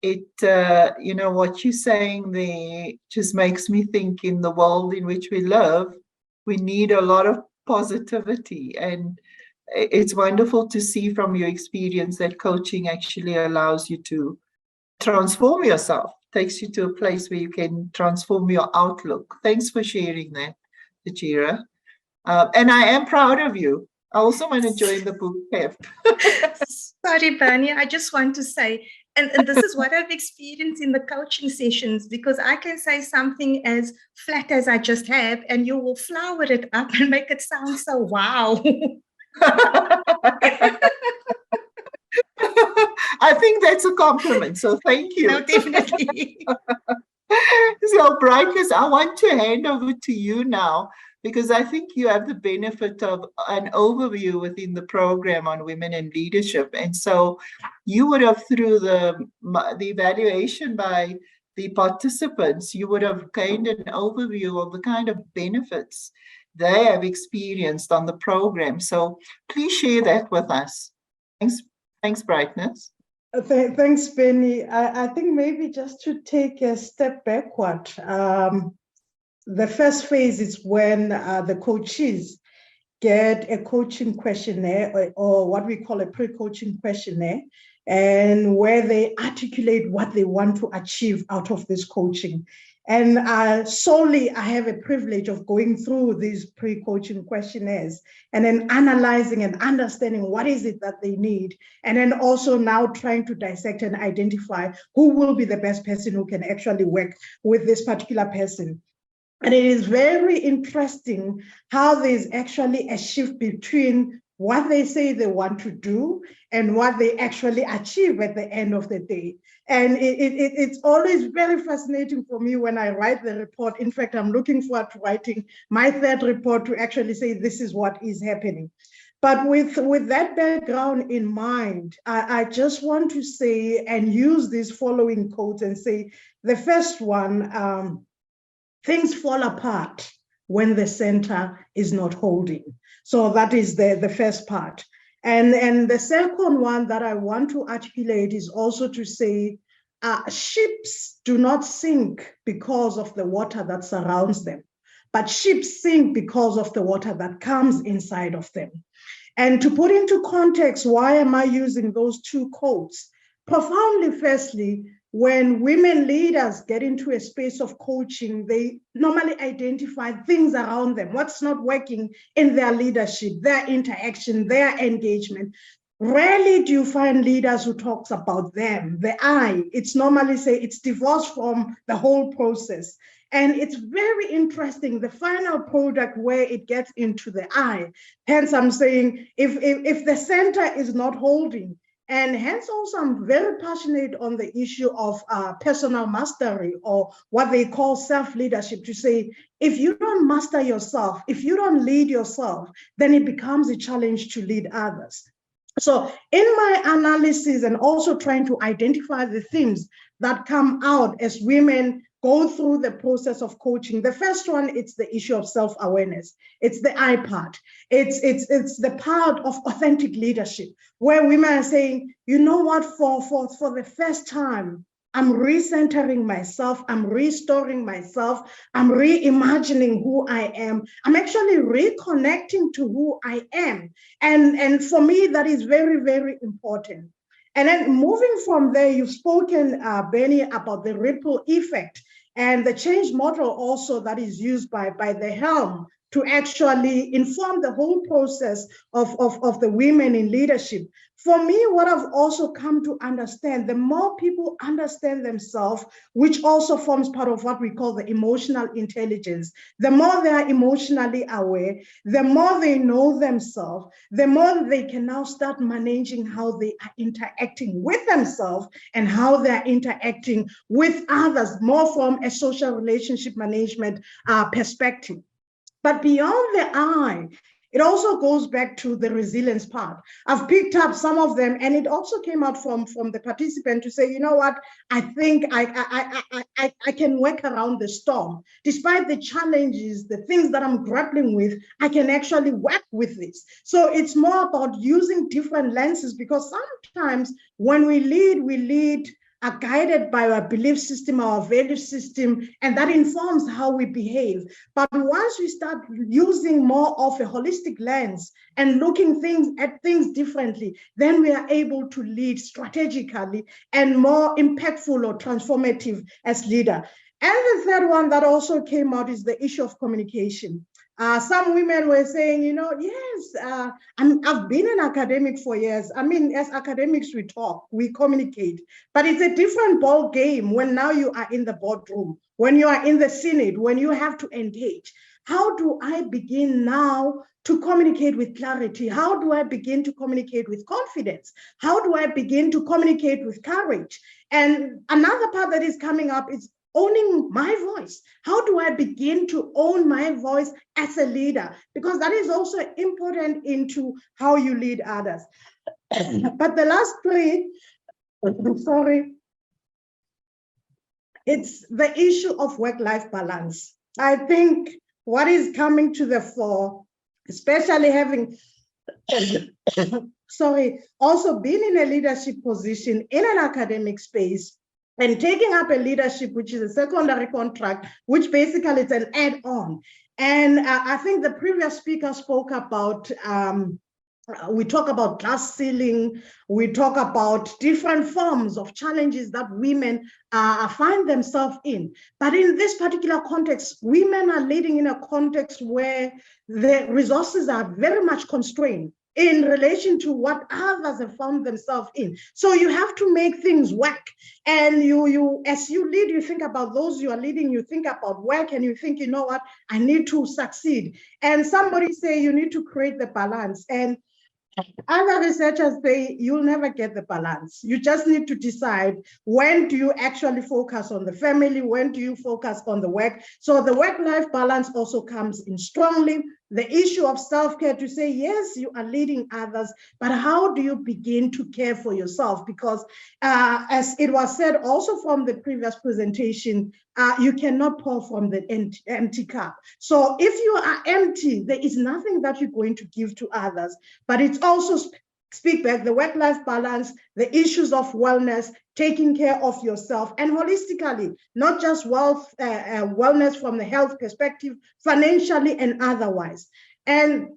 you know, what you're saying there just makes me think in the world in which we live, we need a lot of positivity. And it's wonderful to see from your experience that coaching actually allows you to transform yourself, takes you to a place where you can transform your outlook. Thanks for sharing that, Hajierah. And I am proud of you. I also want to join the boot camp. Sorry, Bernie, I just want to say, and this is what I've experienced in the coaching sessions, because I can say something as flat as I just have, and you will flower it up and make it sound so wow. I think that's a compliment, so thank you. No, definitely. So, Brightness, I want to hand over to you now, because I think you have the benefit of an overview within the program on women in leadership. And so you would have, through the evaluation by the participants, you would have gained an overview of the kind of benefits they have experienced on the program. So please share that with us. Thanks, Brightness. Thanks, Benny. I think maybe just to take a step backward, the first phase is when the coaches get a coaching questionnaire or what we call a pre-coaching questionnaire, and where they articulate what they want to achieve out of this coaching. And solely I have a privilege of going through these pre-coaching questionnaires and then analyzing and understanding what is it that they need, and then also now trying to dissect and identify who will be the best person who can actually work with this particular person. And it is very interesting how there's actually a shift between what they say they want to do and what they actually achieve at the end of the day. And it's always very fascinating for me when I write the report. In fact, I'm looking forward to writing my third report to actually say this is what is happening. But with that background in mind, I just want to say and use these following quotes and say, the first one, things fall apart when the center is not holding. So that is the first part. And the second one that I want to articulate is also to say, ships do not sink because of the water that surrounds them, but ships sink because of the water that comes inside of them. And to put into context, why am I using those two quotes? Profoundly, firstly, when women leaders get into a space of coaching, they normally identify things around them, what's not working in their leadership, their interaction, their engagement. Rarely do you find leaders who talks about them, the I. It's normally say it's divorced from the whole process. And it's very interesting, the final product where it gets into the I. Hence, I'm saying if the center is not holding, and hence also I'm very passionate on the issue of personal mastery, or what they call self-leadership, to say, if you don't master yourself, if you don't lead yourself, then it becomes a challenge to lead others. So in my analysis and also trying to identify the themes that come out as women go through the process of coaching. The first one, it's the issue of self-awareness. It's the I part. It's the part of authentic leadership, where women are saying, you know what, for the first time, I'm recentering myself, I'm restoring myself, I'm reimagining who I am. I'm actually reconnecting to who I am. And for me, that is very, very important. And then moving from there, you've spoken, Benny, about the ripple effect and the change model also that is used by the HELM to actually inform the whole process of the women in leadership. For me, what I've also come to understand, the more people understand themselves, which also forms part of what we call the emotional intelligence, the more they are emotionally aware, the more they know themselves, the more they can now start managing how they are interacting with themselves and how they are interacting with others, more from a social relationship management perspective. But beyond the I, it also goes back to the resilience part. I've picked up some of them, and it also came out from the participant to say, you know what, I think I can work around the storm. Despite the challenges, the things that I'm grappling with, I can actually work with this. So it's more about using different lenses, because sometimes when we lead are guided by our belief system, our value system, and that informs how we behave. But once we start using more of a holistic lens and looking at things differently, then we are able to lead strategically and more impactful or transformative as leader. And the third one that also came out is the issue of communication. Some women were saying, you know, yes, I've been an academic for years. I mean, as academics, we talk, we communicate, but it's a different ball game when now you are in the boardroom, when you are in the Senate, when you have to engage. How do I begin now to communicate with clarity? How do I begin to communicate with confidence? How do I begin to communicate with courage? And another part that is coming up is owning my voice. How do I begin to own my voice as a leader? Because that is also important into how you lead others. But the last three, sorry, it's the issue of work-life balance. I think what is coming to the fore, especially having, also being in a leadership position in an academic space, and taking up a leadership, which is a secondary contract, which basically is an add-on. And I think the previous speaker spoke about, we talk about glass ceiling, we talk about different forms of challenges that women find themselves in. But in this particular context, women are leading in a context where the resources are very much constrained in relation to what others have found themselves in. So you have to make things work. And you as you lead, you think about those you are leading, you think about work, and you think, you know what, I need to succeed. And somebody say you need to create the balance. And other researchers say you'll never get the balance. You just need to decide, when do you actually focus on the family? When do you focus on the work? So the work-life balance also comes in strongly. The issue of self-care, to say, yes, you are leading others, but how do you begin to care for yourself? Because as it was said also from the previous presentation, you cannot pour from the empty cup. So if you are empty, there is nothing that you're going to give to others. But it's also speak back the work-life balance, the issues of wellness, taking care of yourself, and holistically, not just wellness from the health perspective, financially and otherwise. And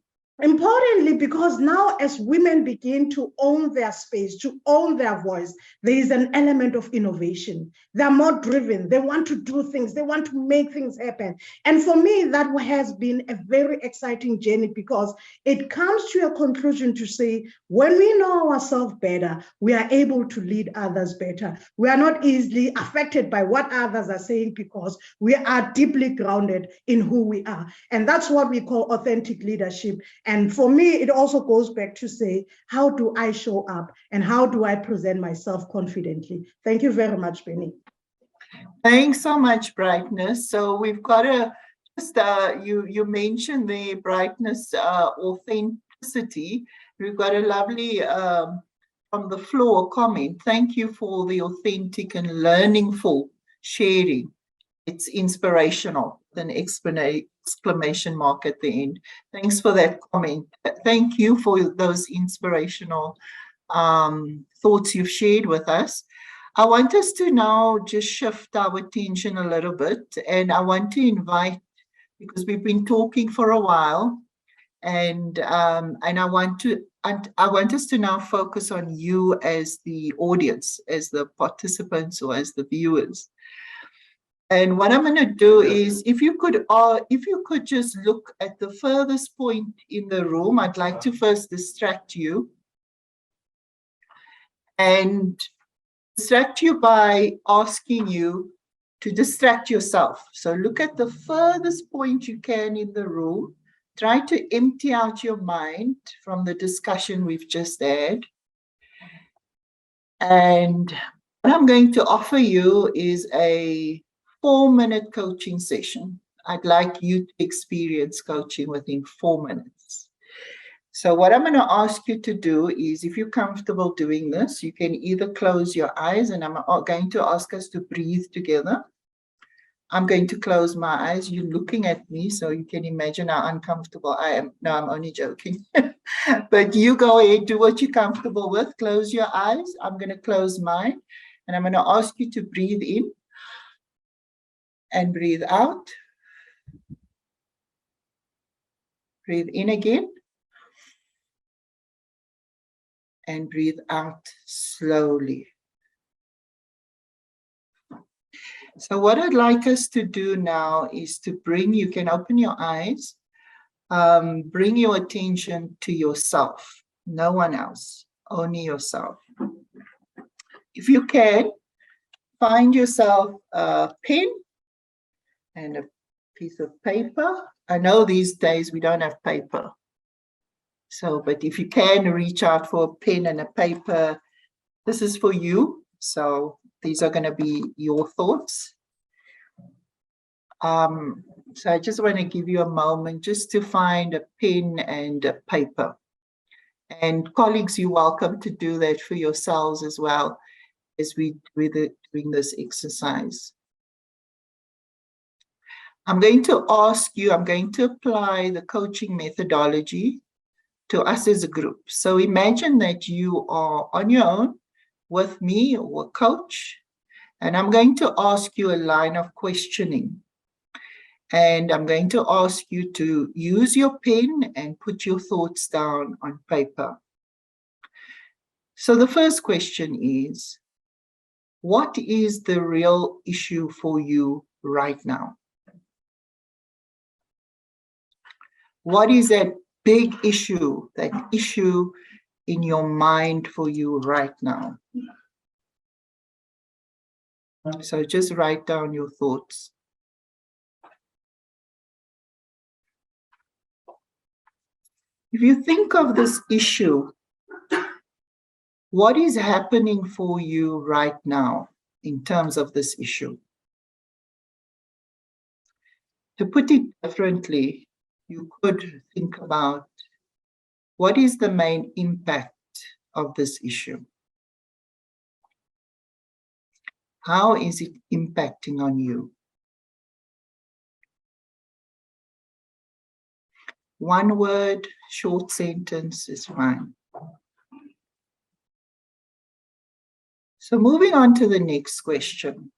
importantly, because now as women begin to own their space, to own their voice, there is an element of innovation. They're more driven. They want to do things. They want to make things happen. And for me, that has been a very exciting journey, because it comes to a conclusion to say, when we know ourselves better, we are able to lead others better. We are not easily affected by what others are saying, because we are deeply grounded in who we are. And that's what we call authentic leadership. And for me, it also goes back to say, how do I show up and how do I present myself confidently? Thank you very much, Benny. Thanks so much, Brightness. So we've got you mentioned the Brightness authenticity. We've got a lovely from the floor comment. Thank you for the authentic and learningful sharing. It's inspirational, with an exclamation mark at the end. Thanks for that comment. Thank you for those inspirational thoughts you've shared with us. I want us to now just shift our attention a little bit, and I want to invite, because we've been talking for a while, and I want us to now focus on you as the audience, as the participants or as the viewers. And what I'm going to do is, if you could just look at the furthest point in the room, I'd like to first distract you. And distract you by asking you to distract yourself. So look at the furthest point you can in the room. Try to empty out your mind from the discussion we've just had. And what I'm going to offer you is a 4-minute coaching session. I'd like you to experience coaching within 4 minutes. So what I'm going to ask you to do is, if you're comfortable doing this, you can either close your eyes, and I'm going to ask us to breathe together. I'm going to close my eyes. You're looking at me, so you can imagine how uncomfortable I am. No, I'm only joking. But you go ahead, do what you're comfortable with. Close your eyes. I'm going to close mine, and I'm going to ask you to breathe in and breathe out. Breathe in again. And breathe out slowly. So what I'd like us to do now is to you can open your eyes, bring your attention to yourself, no one else, only yourself. If you can, find yourself a pen and a piece of paper. I know these days we don't have paper. So, but if you can, reach out for a pen and a paper. This is for you. So these are going to be your thoughts. So I just want to give you a moment just to find a pen and a paper. And colleagues, you're welcome to do that for yourselves as well as we're doing this exercise. I'm going to apply the coaching methodology to us as a group. So imagine that you are on your own with me or a coach, and I'm going to ask you a line of questioning. And I'm going to ask you to use your pen and put your thoughts down on paper. So the first question is, what is the real issue for you right now? What is that big issue, that issue in your mind for you right now? So just write down your thoughts. If you think of this issue, what is happening for you right now in terms of this issue? To put it differently, you could think about, what is the main impact of this issue? How is it impacting on you? One word, short sentence is fine. So moving on to the next question.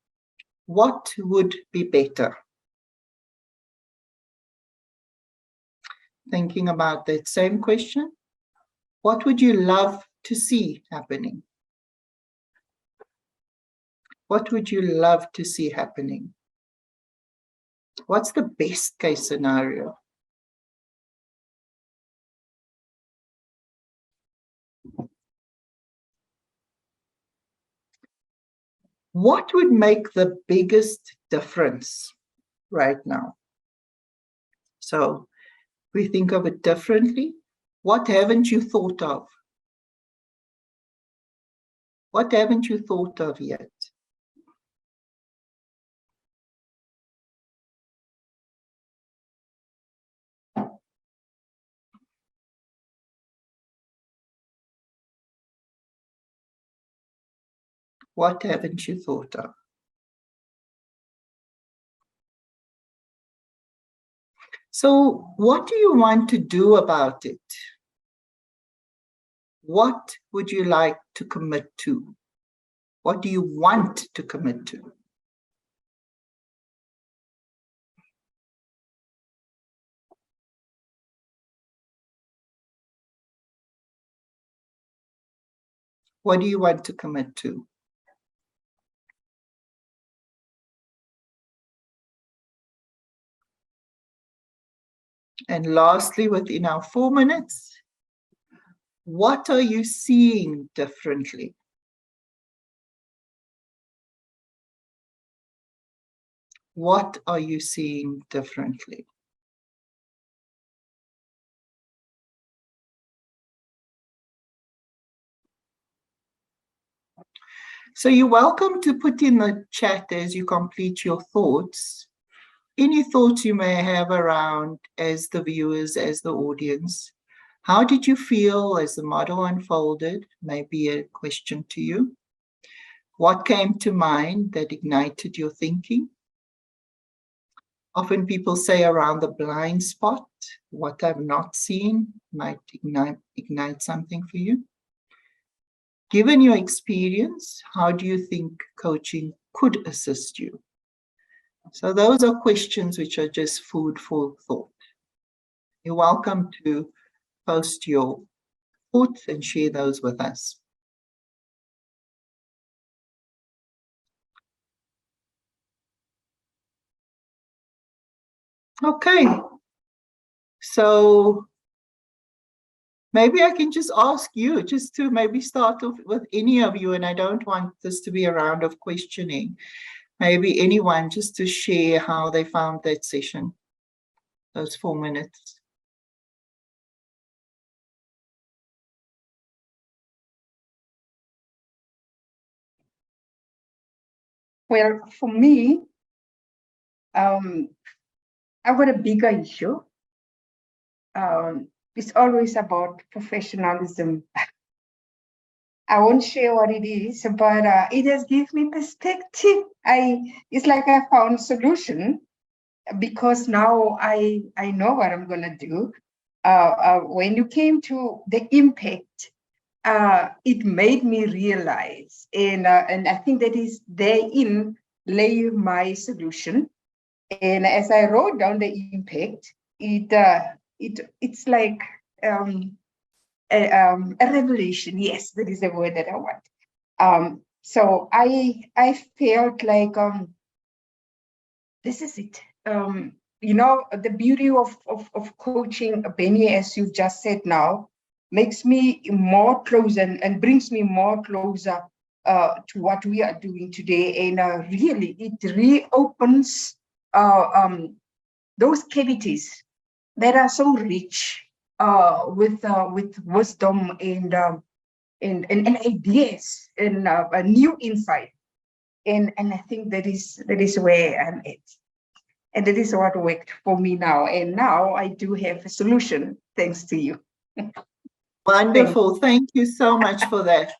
What would be better? Thinking about that same question, what would you love to see happening? What would you love to see happening? What's the best case scenario? What would make the biggest difference right now? So we think of it differently. What haven't you thought of? What haven't you thought of yet? What haven't you thought of? So what do you want to do about it? What would you like to commit to? What do you want to commit to? What do you want to commit to? And lastly, within our 4 minutes, what are you seeing differently? What are you seeing differently? So you're welcome to put in the chat as you complete your thoughts, any thoughts you may have around as the viewers, as the audience. How did you feel as the model unfolded? Maybe a question to you. What came to mind that ignited your thinking? Often people say around the blind spot, what I've not seen might ignite something for you. Given your experience, how do you think coaching could assist you? So those are questions which are just food for thought. You're welcome to post your thoughts and share those with us. Okay, so maybe I can just ask you, just to maybe start off with any of you, and I don't want this to be a round of questioning. Maybe anyone just to share how they found that session, those 4 minutes. Well, for me, I've got a bigger issue. It's always about professionalism. I won't share what it is, but it has given me perspective. It's like I found a solution, because now I know what I'm gonna do. When you came to the impact, it made me realize, and I think that is therein lay my solution. And as I wrote down the impact, it's like a revelation. Yes, that is the word that I want. So I felt like this is it. You know, the beauty of coaching, Benny, as you've just said now, makes me more close and brings me more closer to what we are doing today. And really, it reopens those cavities that are so rich with wisdom and ideas and a new insight. And I think that is where I'm at. And that is what worked for me now. And now I do have a solution, thanks to you. Wonderful. Thank you so much for that.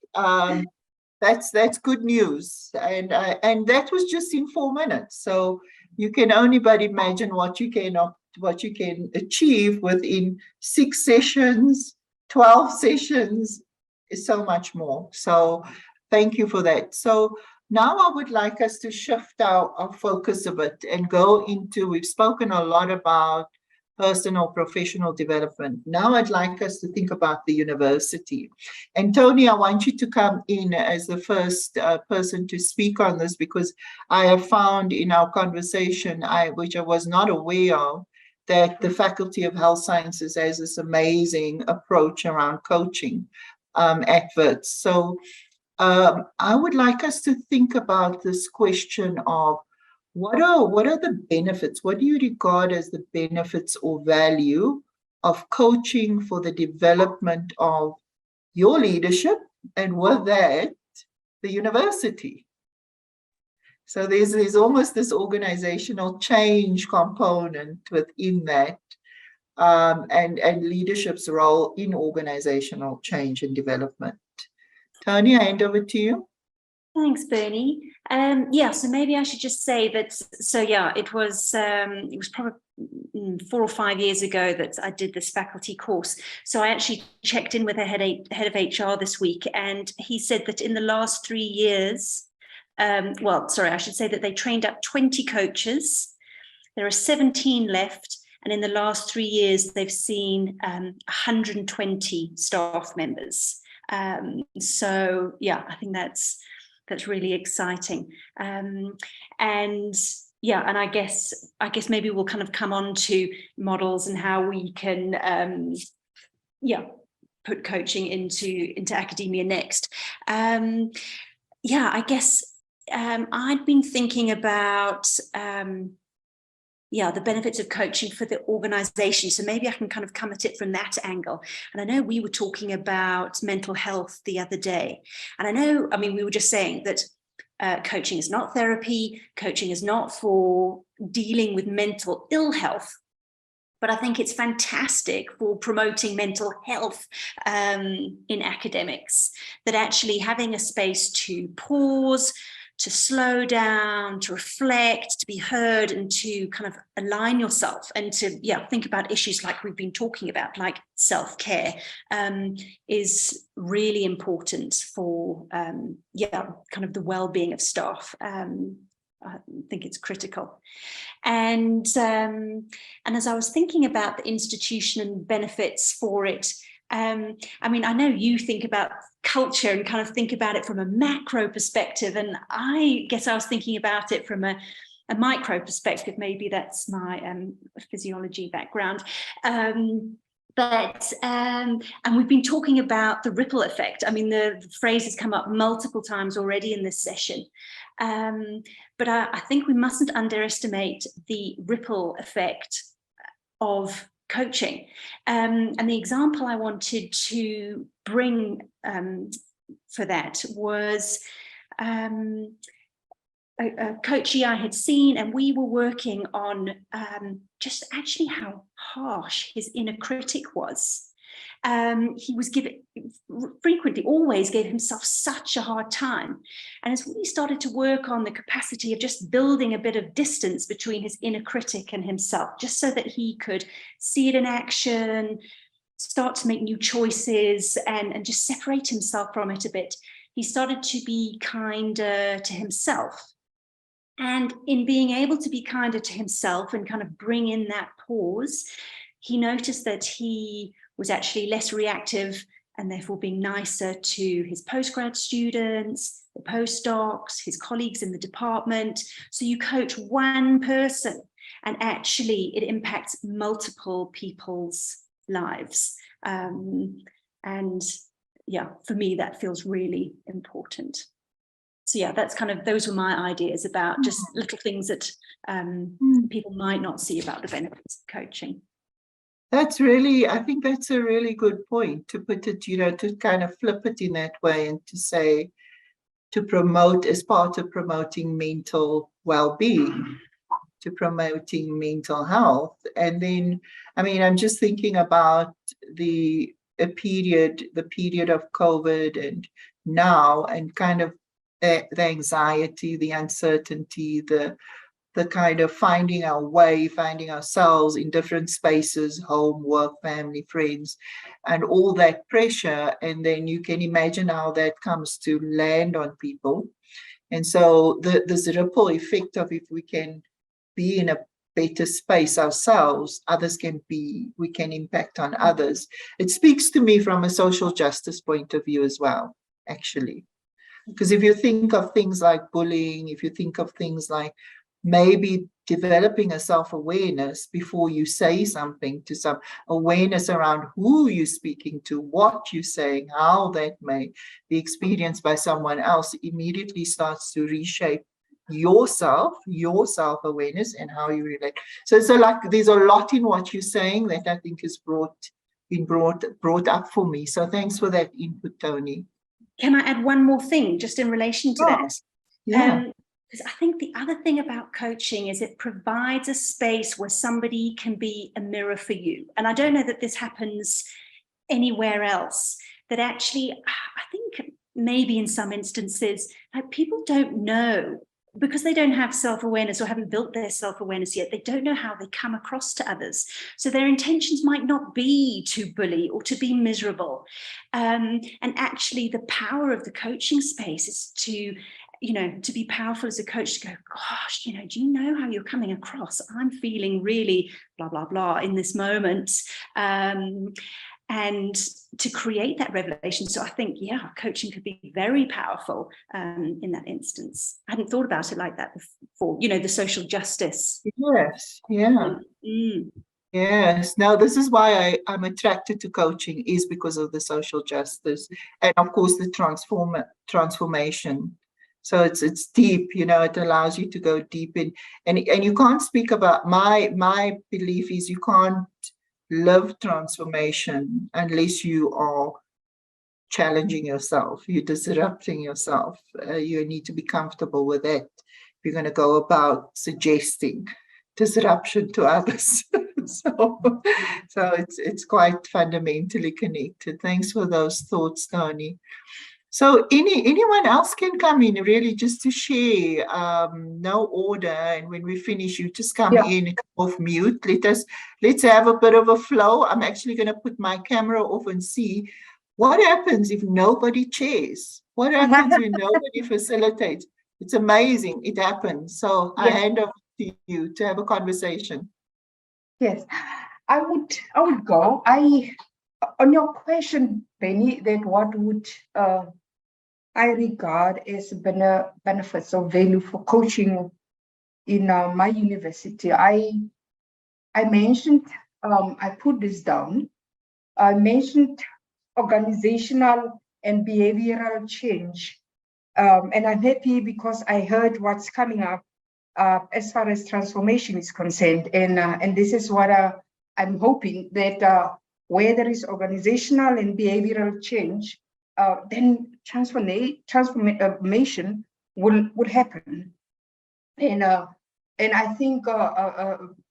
That's good news. And that was just in 4 minutes. So you can only but imagine what you can achieve within 6 sessions, 12 sessions, is so much more. So thank you for that. So now I would like us to shift our focus a bit and go into, we've spoken a lot about personal professional development. Now I'd like us to think about the university. Antonia, I want you to come in as the first person to speak on this, because I have found in our conversation, which I was not aware of, that the Faculty of Health Sciences has this amazing approach around coaching at Wits. So I would like us to think about this question of what are the benefits? What do you regard as the benefits or value of coaching for the development of your leadership, and with that, the university? So there's almost this organizational change component within that, and leadership's role in organizational change and development. Tony, I hand over to you. Thanks, Bernie. Yeah, so maybe I should just say that, so yeah, it was probably 4 or 5 years ago that I did this faculty course. So I actually checked in with the head of HR this week, and he said that in the last 3 years, well, sorry, I should say that they trained up 20 coaches. There are 17 left. And in the last 3 years, they've seen 120 staff members. So yeah, I think that's really exciting. And yeah, and I guess maybe we'll kind of come on to models and how we can put coaching into academia next. Yeah, I guess I'd been thinking about the benefits of coaching for the organization. So maybe I can kind of come at it from that angle. And I know we were talking about mental health the other day. And we were just saying that coaching is not therapy. Coaching is not for dealing with mental ill health. But I think it's fantastic for promoting mental health in academics, that actually having a space to pause, to slow down, to reflect, to be heard, and to kind of align yourself and to think about issues like we've been talking about, like self-care, is really important for kind of the well-being of staff. I think it's critical. And as I was thinking about the institution and benefits for it, I know you think about culture and kind of think about it from a macro perspective, and I guess I was thinking about it from a micro perspective. Maybe that's my physiology background. And we've been talking about the ripple effect. I mean, the phrase has come up multiple times already in this session. But I think we mustn't underestimate the ripple effect of coaching. And the example I wanted to bring for that was a coachee I had seen, and we were working on just actually how harsh his inner critic was. He was always gave himself such a hard time. And as we started to work on the capacity of just building a bit of distance between his inner critic and himself, just so that he could see it in action, start to make new choices, and just separate himself from it a bit, he started to be kinder to himself. And in being able to be kinder to himself and kind of bring in that pause, he noticed that he was actually less reactive and therefore being nicer to his postgrad students, the postdocs, his colleagues in the department. So you coach one person and actually it impacts multiple people's lives. And for me, that feels really important. So that's those were my ideas about just little things that people might not see about the benefits of coaching. I think that's a really good point to put it, to kind of flip it in that way and to say, to promote as part of promoting mental well-being, to promoting mental health. And then, I'm just thinking about the period of COVID and now, and kind of the anxiety, the uncertainty, the kind of finding our way, finding ourselves in different spaces, home, work, family, friends, and all that pressure. And then you can imagine how that comes to land on people. And so there's a ripple effect of, if we can be in a better space ourselves, we can impact on others. It speaks to me from a social justice point of view as well, actually. Because if you think of things like bullying, if you think of things like maybe developing a self-awareness before you say something, to some awareness around who you're speaking to, what you're saying, how that may be experienced by someone else, immediately starts to reshape your self-awareness and how you relate. So there's a lot in what you're saying that I think is been brought up for me. So thanks for that input, Tony. Can I add one more thing just in relation to that? Yeah. Because I think the other thing about coaching is it provides a space where somebody can be a mirror for you. And I don't know that this happens anywhere else, that actually, I think maybe in some instances, like, people don't know, because they don't have self-awareness or haven't built their self-awareness yet, they don't know how they come across to others. So their intentions might not be to bully or to be miserable. And actually the power of the coaching space is to be powerful as a coach, to go, gosh, do you know how you're coming across? I'm feeling really blah, blah, blah in this moment. and to create that revelation. So I think, yeah, coaching could be very powerful in that instance. I hadn't thought about it like that before, you know, the social justice. Yes, yeah. Yes. Now, this is why I'm attracted to coaching, is because of the social justice and, of course, the transformation. So it's deep, you know, it allows you to go deep in, and you can't speak about, my belief is you can't live transformation unless you are challenging yourself, you're disrupting yourself. You need to be comfortable with that if you're going to go about suggesting disruption to others. so it's quite fundamentally connected. Thanks for those thoughts, Tony. So anyone else can come in, really, just to share. No order, and when we finish, you just come in and come off mute. Let's have a bit of a flow. I'm actually going to put my camera off and see what happens if nobody chairs. What happens when nobody facilitates? It's amazing. It happens. So I hand over to you to have a conversation. Yes, I would go. On your question, Benny, that what would I regard as benefits or value for coaching in my university. I mentioned, I put this down, I mentioned organizational and behavioral change. And I'm happy because I heard what's coming up as far as transformation is concerned. And this is what I'm hoping, that where there is organizational and behavioral change, then transformation will happen. And I think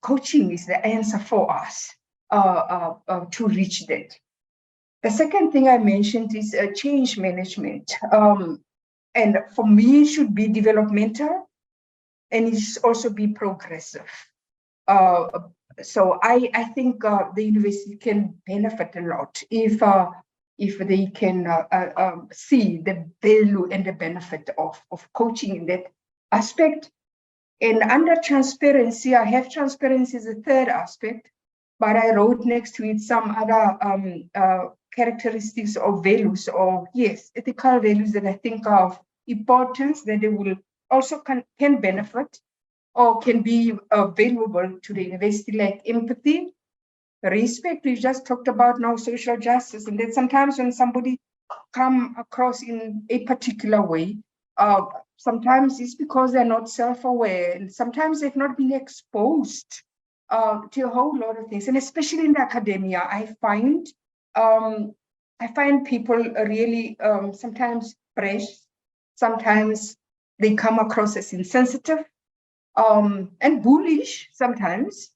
coaching is the answer for us to reach that. The second thing I mentioned is change management. And for me, it should be developmental, and it should also be progressive. So I think the university can benefit a lot if they can see the value and the benefit of coaching in that aspect. And under transparency, I have transparency as a third aspect, but I wrote next to it some other characteristics or values, or ethical values that I think are of importance, that they will also can benefit or can be valuable to the university, like empathy, respect. We've just talked about now social justice, and that sometimes when somebody come across in a particular way, sometimes it's because they're not self-aware, and sometimes they've not been exposed to a whole lot of things. And especially in the academia, I find people really sometimes brash, sometimes they come across as insensitive and bullish sometimes.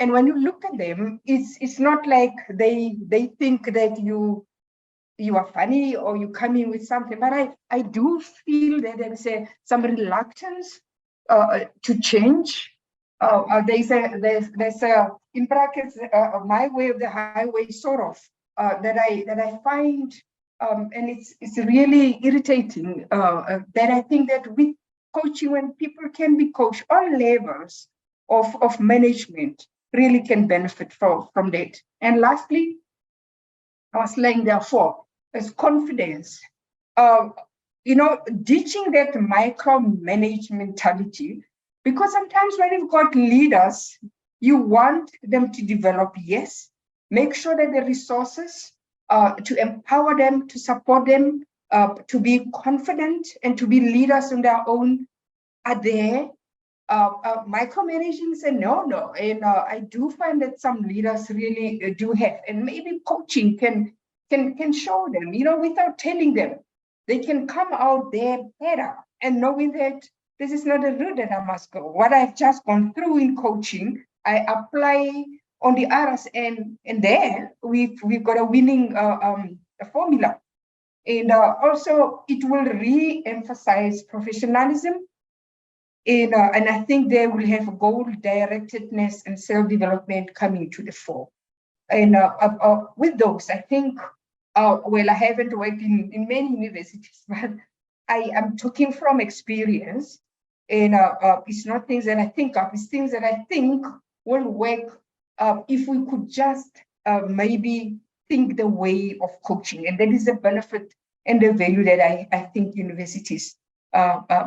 And when you look at them, it's not like they think that you are funny or you come in with something, but I do feel that there's some reluctance to change. There's a in brackets my way of the highway, sort of, that I find, and it's really irritating, that I think that with coaching, when people can be coached, all levels of management really can benefit from that. And lastly, I was laying there for is confidence. Ditching that micromanage mentality, because sometimes when you've got leaders, you want them to develop, yes, make sure that the resources to empower them, to support them, to be confident and to be leaders on their own are there. Micromanaging, say no. And I do find that some leaders really do have, and maybe coaching can show them, without telling them. They can come out there better and knowing that this is not the route that I must go. What I've just gone through in coaching, I apply on the others, and there we've got a winning formula. And also it will re-emphasize professionalism. And I think they will have goal-directedness and self-development coming to the fore. And with those, I think, I haven't worked in many universities, but I am talking from experience. And it's not things that I think of, it's things that I think will work if we could just maybe think the way of coaching. And that is the benefit and the value that I think universities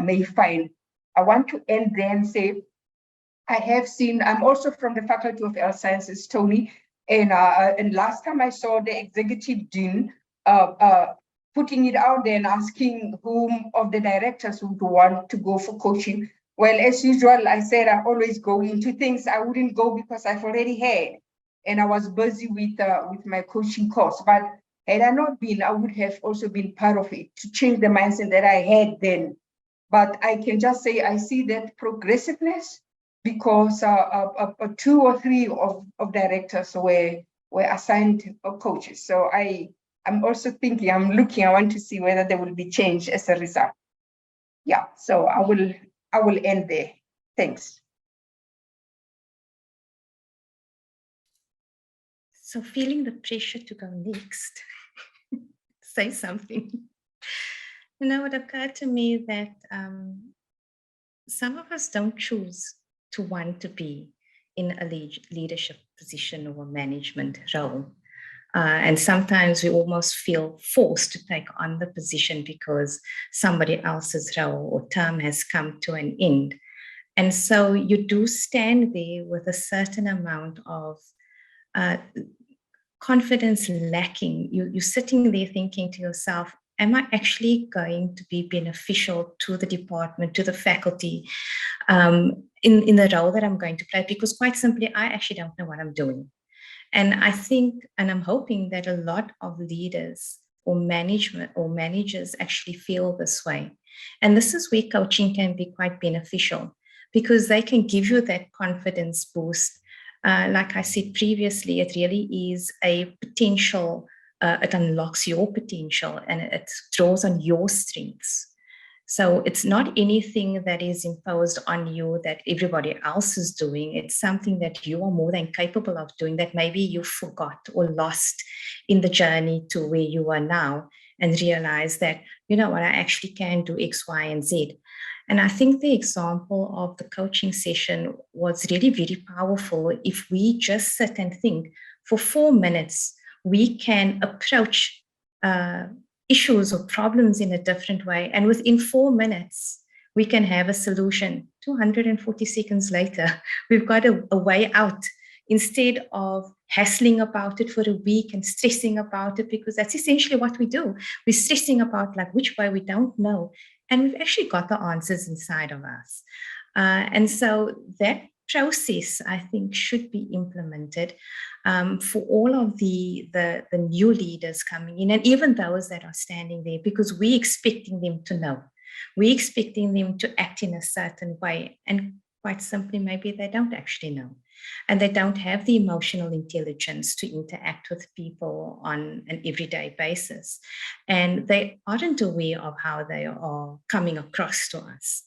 may find. I want to end there and say, I have seen, I'm also from the Faculty of Health Sciences, Tony, and last time I saw the executive dean putting it out there and asking whom of the directors would want to go for coaching. Well, as usual, I said I always go into things I wouldn't go because I've already had, and I was busy with my coaching course. But had I not been, I would have also been part of it to change the mindset that I had then. But I can just say I see that progressiveness because 2 or 3 of directors were assigned coaches. So I'm also thinking, I want to see whether there will be change as a result. Yeah, so I will end there. Thanks. So feeling the pressure to go next, say something. You know, it occurred to me that some of us don't choose to want to be in a leadership position or a management role. And sometimes we almost feel forced to take on the position because somebody else's role or term has come to an end. And so you do stand there with a certain amount of confidence lacking. You're sitting there thinking to yourself, am I actually going to be beneficial to the department, to the faculty, in the role that I'm going to play? Because quite simply, I actually don't know what I'm doing. And I think, and I'm hoping that a lot of leaders or management or managers actually feel this way. And this is where coaching can be quite beneficial because they can give you that confidence boost. Like I said previously, it really is a potential, it unlocks your potential and it draws on your strengths. So it's not anything that is imposed on you that everybody else is doing. It's something that you are more than capable of doing that maybe you forgot or lost in the journey to where you are now and realize that, you know what, I actually can do X, Y, and Z. And I think the example of the coaching session was really very powerful. If we just sit and think for 4 minutes, we can approach issues or problems in a different way. And within 4 minutes, we can have a solution. 240 seconds later, we've got a way out instead of hassling about it for a week and stressing about it, because that's essentially what we do. We're stressing about like which way we don't know. And we've actually got the answers inside of us. And so that process, I think, should be implemented for all of the new leaders coming in, and even those that are standing there, because we're expecting them to know. We're expecting them to act in a certain way. And quite simply, maybe they don't actually know. And they don't have the emotional intelligence to interact with people on an everyday basis. And they aren't aware of how they are coming across to us.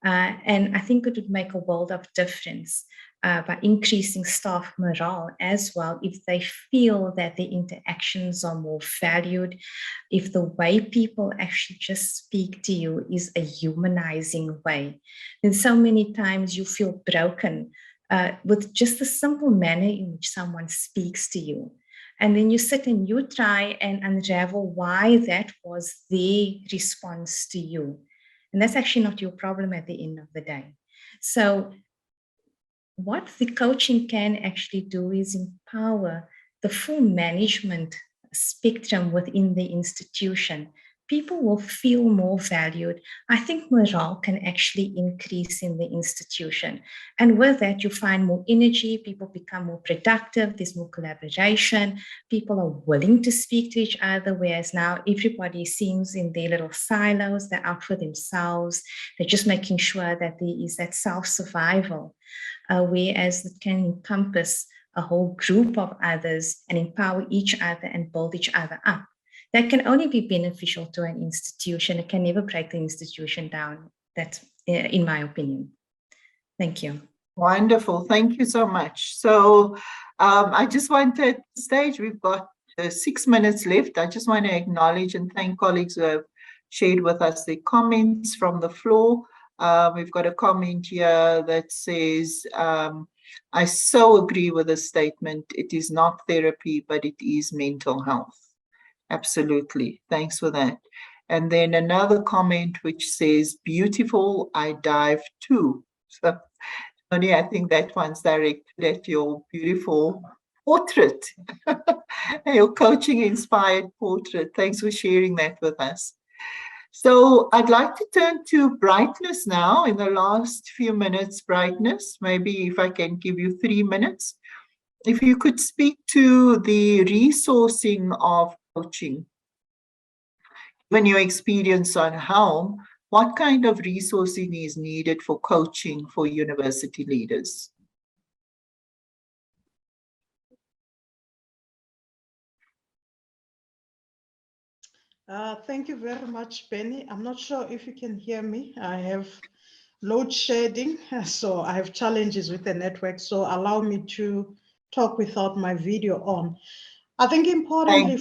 And I think it would make a world of difference by increasing staff morale as well, if they feel that the interactions are more valued, if the way people actually just speak to you is a humanizing way. Then so many times you feel broken with just the simple manner in which someone speaks to you. And then you sit and you try and unravel why that was their response to you. And that's actually not your problem at the end of the day. So what the coaching can actually do is empower the full management spectrum within the institution. People will feel more valued. I think morale can actually increase in the institution. And with that, you find more energy, people become more productive, there's more collaboration, people are willing to speak to each other, whereas now everybody seems in their little silos, they're out for themselves, they're just making sure that there is that self-survival, whereas it can encompass a whole group of others and empower each other and build each other up. That can only be beneficial to an institution. It can never break the institution down. That's in my opinion. Thank you. Wonderful. Thank you so much. So I just want at this stage, we've got 6 minutes left. I just want to acknowledge and thank colleagues who have shared with us their comments from the floor. We've got a comment here that says, I so agree with the statement. It is not therapy, but it is mental health. Absolutely. Thanks for that. And then another comment which says, beautiful, I dive too. So, Tony, I think that one's directed at your beautiful portrait, your coaching inspired portrait. Thanks for sharing that with us. So I'd like to turn to Brightness now in the last few minutes. Brightness, maybe if I can give you 3 minutes. If you could speak to the resourcing of coaching, given your experience on HELM, what kind of resourcing is needed for coaching for university leaders? Thank you very much, Benny. I'm not sure if you can hear me. I have load shedding, so I have challenges with the network. So allow me to talk without my video on. I think importantly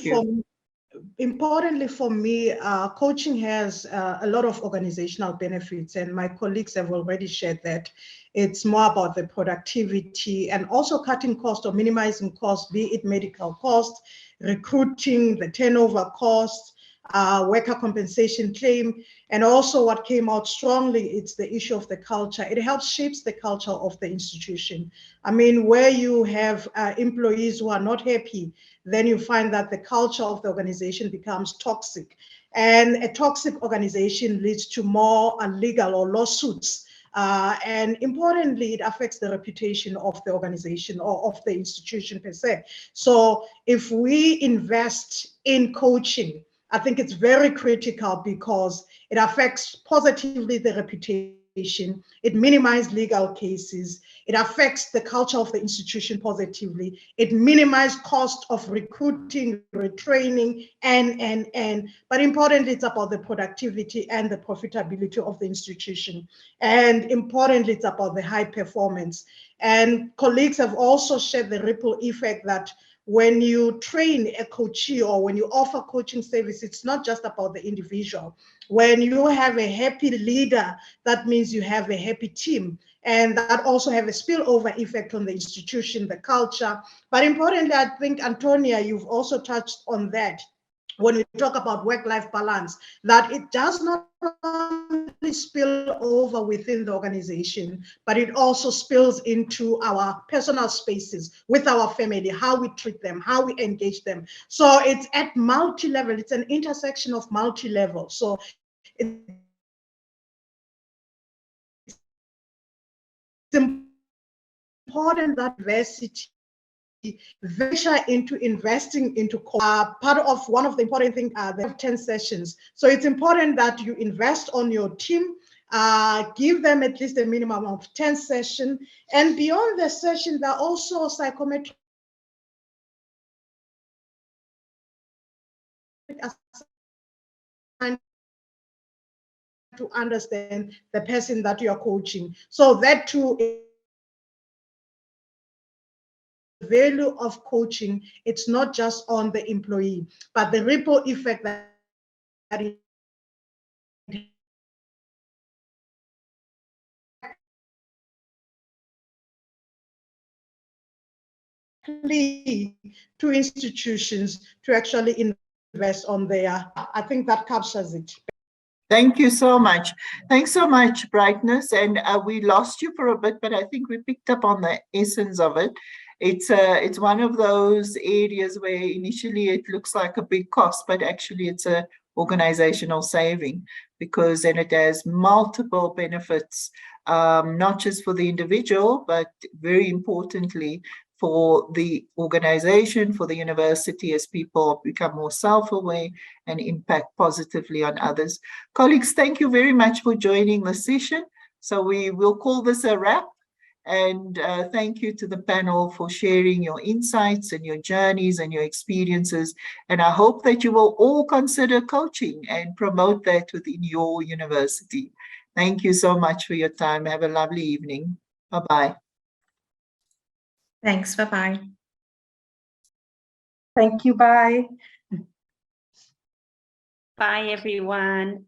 for me, coaching has a lot of organizational benefits, and my colleagues have already shared that. It's more about the productivity and also cutting costs or minimizing costs, be it medical costs, recruiting, the turnover costs, worker compensation claim, and also what came out strongly, it's the issue of the culture. It helps shapes the culture of the institution. I mean, where you have employees who are not happy, then you find that the culture of the organization becomes toxic. And a toxic organization leads to more legal or lawsuits. And importantly, it affects the reputation of the organization or of the institution per se. So if we invest in coaching, I think it's very critical because it affects positively the reputation, it minimizes legal cases, it affects the culture of the institution positively, it minimizes cost of recruiting, retraining, but importantly, it's about the productivity and the profitability of the institution. And importantly, it's about the high performance. And colleagues have also shared the ripple effect that when you train a coachee or when you offer coaching service, it's not just about the individual. When you have a happy leader, that means you have a happy team. And that also have a spillover effect on the institution, the culture. But importantly, I think, Antonia, you've also touched on that when we talk about work-life balance, that it does not only spill over within the organization, but it also spills into our personal spaces with our family, how we treat them, how we engage them. So it's at multi-level, it's an intersection of multi-level. So it's important that diversity venture into investing into part of one of the important things. They have 10 sessions, so it's important that you invest on your team, give them at least a minimum of 10 sessions, and beyond the session there are also psychometric to understand the person that you are coaching. So that too, the value of coaching, it's not just on the employee, but the ripple effect that it to institutions to actually invest on their, I think that captures it. Thank you so much. Thanks so much, Brightness. And we lost you for a bit, but I think we picked up on the essence of it. It's one of those areas where initially it looks like a big cost, but actually it's a organizational saving, because then it has multiple benefits, not just for the individual, but very importantly for the organization, for the university, as people become more self-aware and impact positively on others. Colleagues, thank you very much for joining the session. So we will call this a wrap. And thank you to the panel for sharing your insights and your journeys and your experiences. And I hope that you will all consider coaching and promote that within your university. Thank you so much for your time. Have a lovely evening. Bye-bye. Thanks. Bye-bye. Thank you. Bye. Bye, everyone.